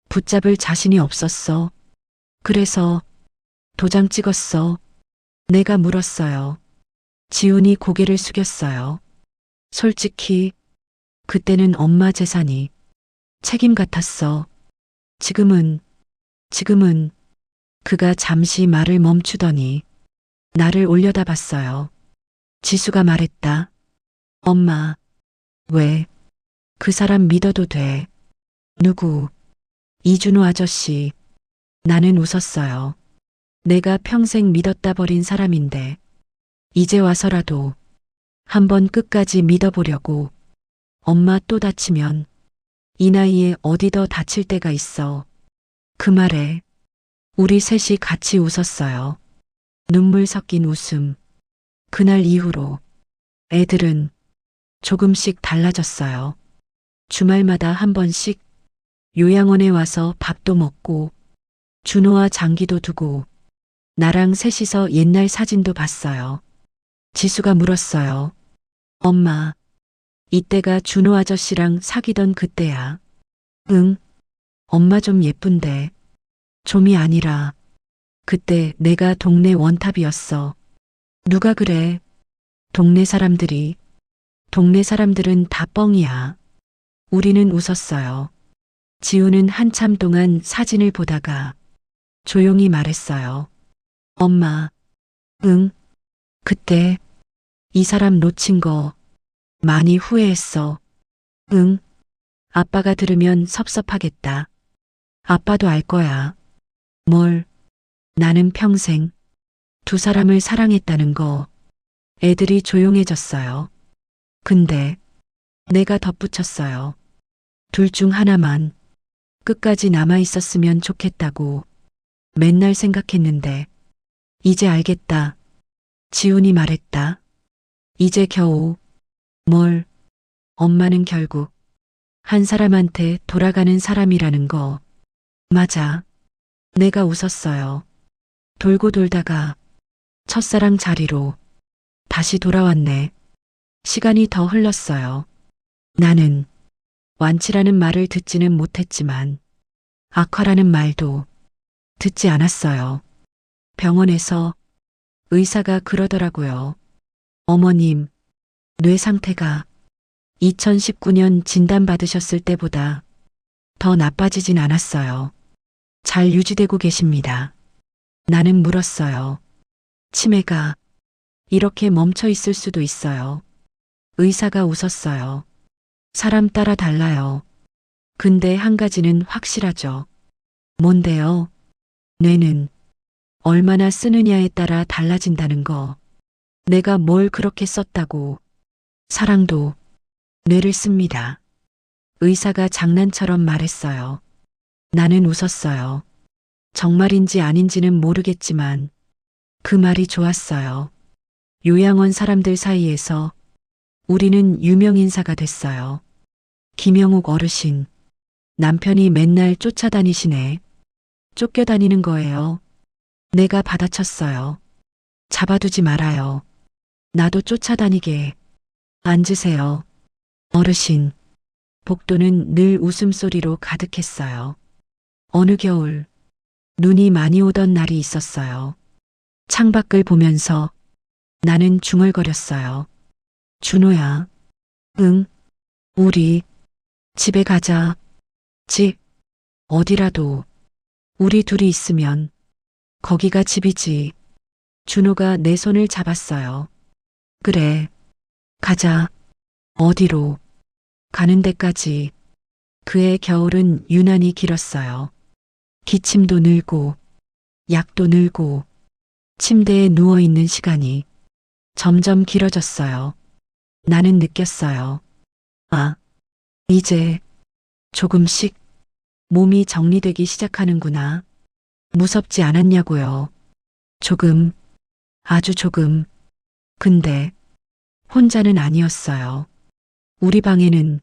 Speaker 1: 붙잡을 자신이 없었어. 그래서 도장 찍었어. 내가 물었어요. 지훈이 고개를 숙였어요. 솔직히 그때는 엄마 재산이 책임 같았어. 지금은 그가 잠시 말을 멈추더니 나를 올려다봤어요. 지수가 말했다. 엄마, 왜? 그 사람 믿어도 돼. 누구? 이준호 아저씨. 나는 웃었어요. 내가 평생 믿었다 버린 사람인데 이제 와서라도 한번 끝까지 믿어보려고. 엄마 또 다치면 이 나이에 어디 더 다칠 때가 있어. 그 말에 우리 셋이 같이 웃었어요. 눈물 섞인 웃음. 그날 이후로 애들은 조금씩 달라졌어요. 주말마다 한 번씩 요양원에 와서 밥도 먹고 준호와 장기도 두고 나랑 셋이서 옛날 사진도 봤어요. 지수가 물었어요. 엄마, 이때가 준호 아저씨랑 사귀던 그때야. 응, 엄마 좀 예쁜데. 좀이 아니라 그때 내가 동네 원탑이었어. 누가 그래? 동네 사람들이. 동네 사람들은 다 뻥이야. 우리는 웃었어요. 지우는 한참 동안 사진을 보다가 조용히 말했어요. 엄마, 응, 그때 이 사람 놓친 거 많이 후회했어. 응, 아빠가 들으면 섭섭하겠다. 아빠도 알 거야. 뭘? 나는 평생 두 사람을 사랑했다는 거. 애들이 조용해졌어요. 근데 내가 덧붙였어요. 둘 중 하나만 끝까지 남아 있었으면 좋겠다고 맨날 생각했는데 이제 알겠다. 지훈이 말했다. 이제 겨우. 뭘? 엄마는 결국 한 사람한테 돌아가는 사람이라는 거. 맞아. 내가 웃었어요. 돌고 돌다가 첫사랑 자리로 다시 돌아왔네. 시간이 더 흘렀어요. 나는 완치라는 말을 듣지는 못했지만 악화라는 말도 듣지 않았어요. 병원에서 의사가 그러더라고요. 어머님, 뇌 상태가 2019년 진단받으셨을 때보다 더 나빠지진 않았어요. 잘 유지되고 계십니다. 나는 물었어요. 치매가 이렇게 멈춰 있을 수도 있어요. 의사가 웃었어요. 사람 따라 달라요. 근데 한 가지는 확실하죠. 뭔데요? 뇌는 얼마나 쓰느냐에 따라 달라진다는 거. 내가 뭘 그렇게 썼다고. 사랑도 뇌를 씁니다. 의사가 장난처럼 말했어요. 나는 웃었어요. 정말인지 아닌지는 모르겠지만 그 말이 좋았어요. 요양원 사람들 사이에서 우리는 유명 인사가 됐어요. 김영욱 어르신, 남편이 맨날 쫓아다니시네. 쫓겨다니는 거예요. 내가 받아쳤어요. 잡아두지 말아요. 나도 쫓아다니게. 앉으세요. 어르신. 복도는 늘 웃음소리로 가득했어요. 어느 겨울 눈이 많이 오던 날이 있었어요. 창밖을 보면서 나는 중얼거렸어요. 준호야. 응. 우리 집에 가자. 집. 어디라도. 우리 둘이 있으면 거기가 집이지. 준호가 내 손을 잡았어요. 그래. 가자. 어디로? 가는 데까지. 그의 겨울은 유난히 길었어요. 기침도 늘고 약도 늘고 침대에 누워 있는 시간이 점점 길어졌어요. 나는 느꼈어요. 아, 이제 조금씩 몸이 정리되기 시작하는구나. 무섭지 않았냐고요. 조금, 아주 조금. 근데 혼자는 아니었어요. 우리 방에는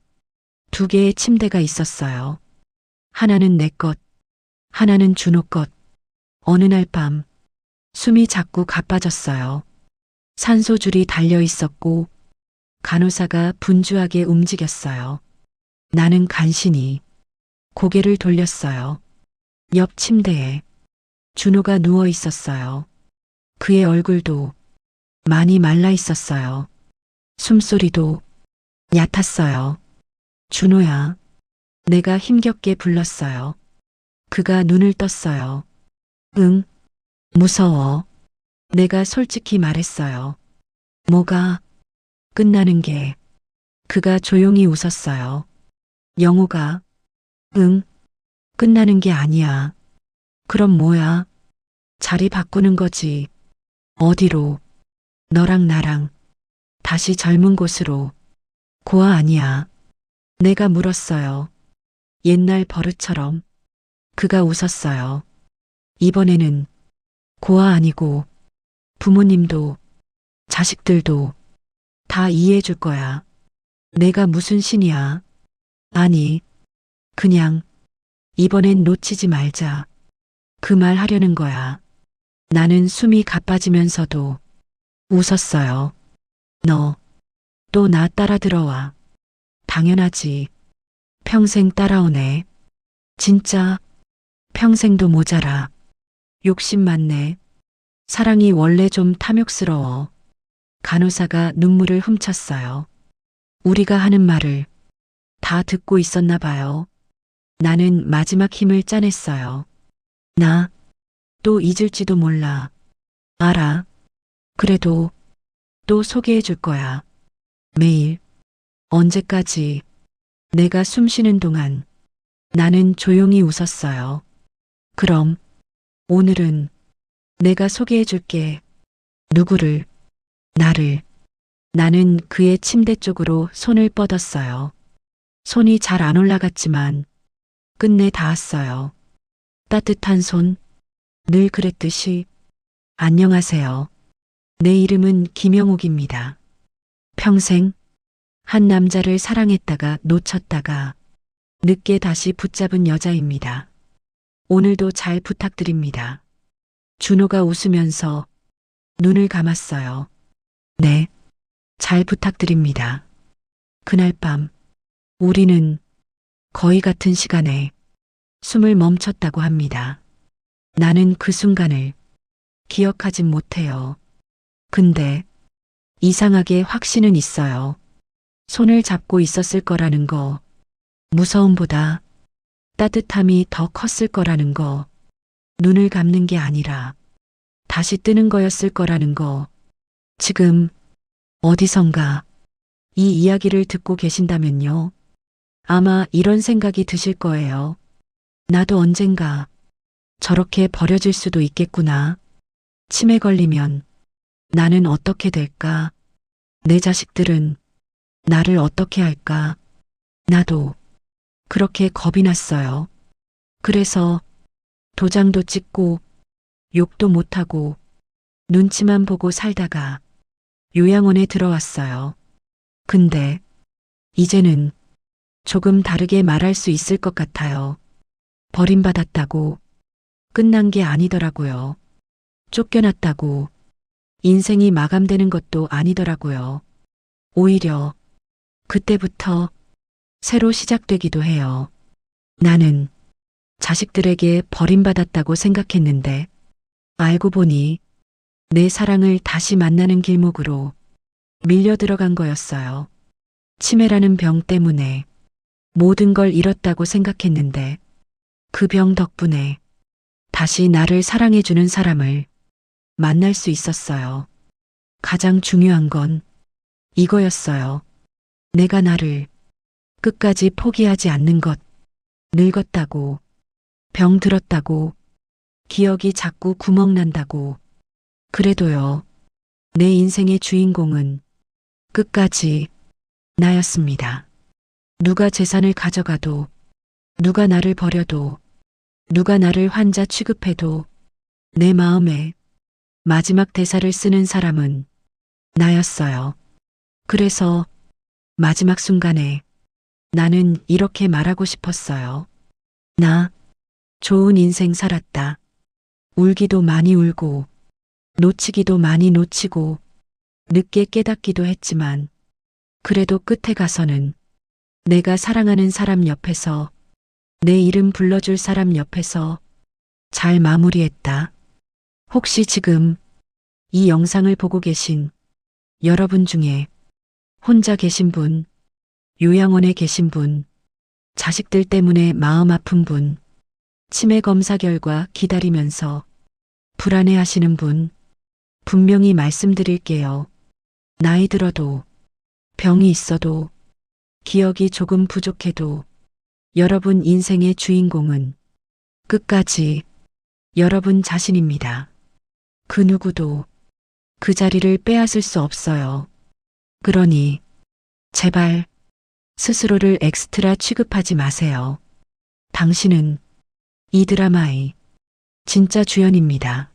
Speaker 1: 두 개의 침대가 있었어요. 하나는 내 것, 하나는 준호 것. 어느 날 밤, 숨이 자꾸 가빠졌어요. 산소줄이 달려 있었고, 간호사가 분주하게 움직였어요. 나는 간신히 고개를 돌렸어요. 옆 침대에 준호가 누워 있었어요. 그의 얼굴도 많이 말라 있었어요. 숨소리도 얕았어요. 준호야. 내가 힘겹게 불렀어요. 그가 눈을 떴어요. 응, 무서워. 내가 솔직히 말했어요. 뭐가 끝나는 게. 그가 조용히 웃었어요. 영호가, 응, 끝나는 게 아니야. 그럼 뭐야? 자리 바꾸는 거지. 어디로? 너랑 나랑 다시 젊은 곳으로. 고아 아니야. 내가 물었어요. 옛날 버릇처럼. 그가 웃었어요. 이번에는 고아 아니고 부모님도 자식들도 다 이해해 줄 거야. 내가 무슨 신이야. 아니, 그냥 이번엔 놓치지 말자. 그 말 하려는 거야. 나는 숨이 가빠지면서도 웃었어요. 너 또 나 따라 들어와. 당연하지. 평생 따라오네. 진짜 평생도 모자라. 욕심 많네. 사랑이 원래 좀 탐욕스러워. 간호사가 눈물을 훔쳤어요. 우리가 하는 말을 다 듣고 있었나 봐요. 나는 마지막 힘을 짜냈어요. 나 또 잊을지도 몰라. 알아. 그래도 또 소개해 줄 거야. 매일. 언제까지. 내가 숨 쉬는 동안 나는 조용히 웃었어요. 그럼 오늘은 내가 소개해 줄게. 누구를? 나를. 나는 그의 침대 쪽으로 손을 뻗었어요. 손이 잘 안 올라갔지만 끝내 닿았어요. 따뜻한 손. 늘 그랬듯이. 안녕하세요. 내 이름은 김영옥입니다. 평생 한 남자를 사랑했다가 놓쳤다가 늦게 다시 붙잡은 여자입니다. 오늘도 잘 부탁드립니다. 준호가 웃으면서 눈을 감았어요. 네, 잘 부탁드립니다. 그날 밤 우리는 거의 같은 시간에 숨을 멈췄다고 합니다. 나는 그 순간을 기억하진 못해요. 근데 이상하게 확신은 있어요. 손을 잡고 있었을 거라는 거, 무서움보다 따뜻함이 더 컸을 거라는 거, 눈을 감는 게 아니라 다시 뜨는 거였을 거라는 거. 지금 어디선가 이 이야기를 듣고 계신다면요. 아마 이런 생각이 드실 거예요. 나도 언젠가 저렇게 버려질 수도 있겠구나. 치매 걸리면 나는 어떻게 될까? 내 자식들은 나를 어떻게 할까? 나도 그렇게 겁이 났어요. 그래서 도장도 찍고 욕도 못하고 눈치만 보고 살다가 요양원에 들어왔어요. 근데 이제는 조금 다르게 말할 수 있을 것 같아요. 버림받았다고 끝난 게 아니더라고요. 쫓겨났다고 인생이 마감되는 것도 아니더라고요. 오히려 그때부터 새로 시작되기도 해요. 나는 자식들에게 버림받았다고 생각했는데 알고 보니 내 사랑을 다시 만나는 길목으로 밀려 들어간 거였어요. 치매라는 병 때문에 모든 걸 잃었다고 생각했는데 그 병 덕분에 다시 나를 사랑해주는 사람을 만날 수 있었어요. 가장 중요한 건 이거였어요. 내가 나를 끝까지 포기하지 않는 것. 늙었다고, 병 들었다고, 기억이 자꾸 구멍난다고, 그래도요, 내 인생의 주인공은 끝까지 나였습니다. 누가 재산을 가져가도, 누가 나를 버려도, 누가 나를 환자 취급해도 내 마음에 마지막 대사를 쓰는 사람은 나였어요. 그래서 마지막 순간에 나는 이렇게 말하고 싶었어요. 나 좋은 인생 살았다. 울기도 많이 울고, 놓치기도 많이 놓치고, 늦게 깨닫기도 했지만, 그래도 끝에 가서는 내가 사랑하는 사람 옆에서, 내 이름 불러줄 사람 옆에서 잘 마무리했다. 혹시 지금 이 영상을 보고 계신 여러분 중에 혼자 계신 분, 요양원에 계신 분, 자식들 때문에 마음 아픈 분, 치매 검사 결과 기다리면서 불안해 하시는 분, 분명히 말씀드릴게요. 나이 들어도, 병이 있어도, 기억이 조금 부족해도 여러분 인생의 주인공은 끝까지 여러분 자신입니다. 그 누구도 그 자리를 빼앗을 수 없어요. 그러니 제발 스스로를 엑스트라 취급하지 마세요. 당신은 이 드라마의 진짜 주연입니다.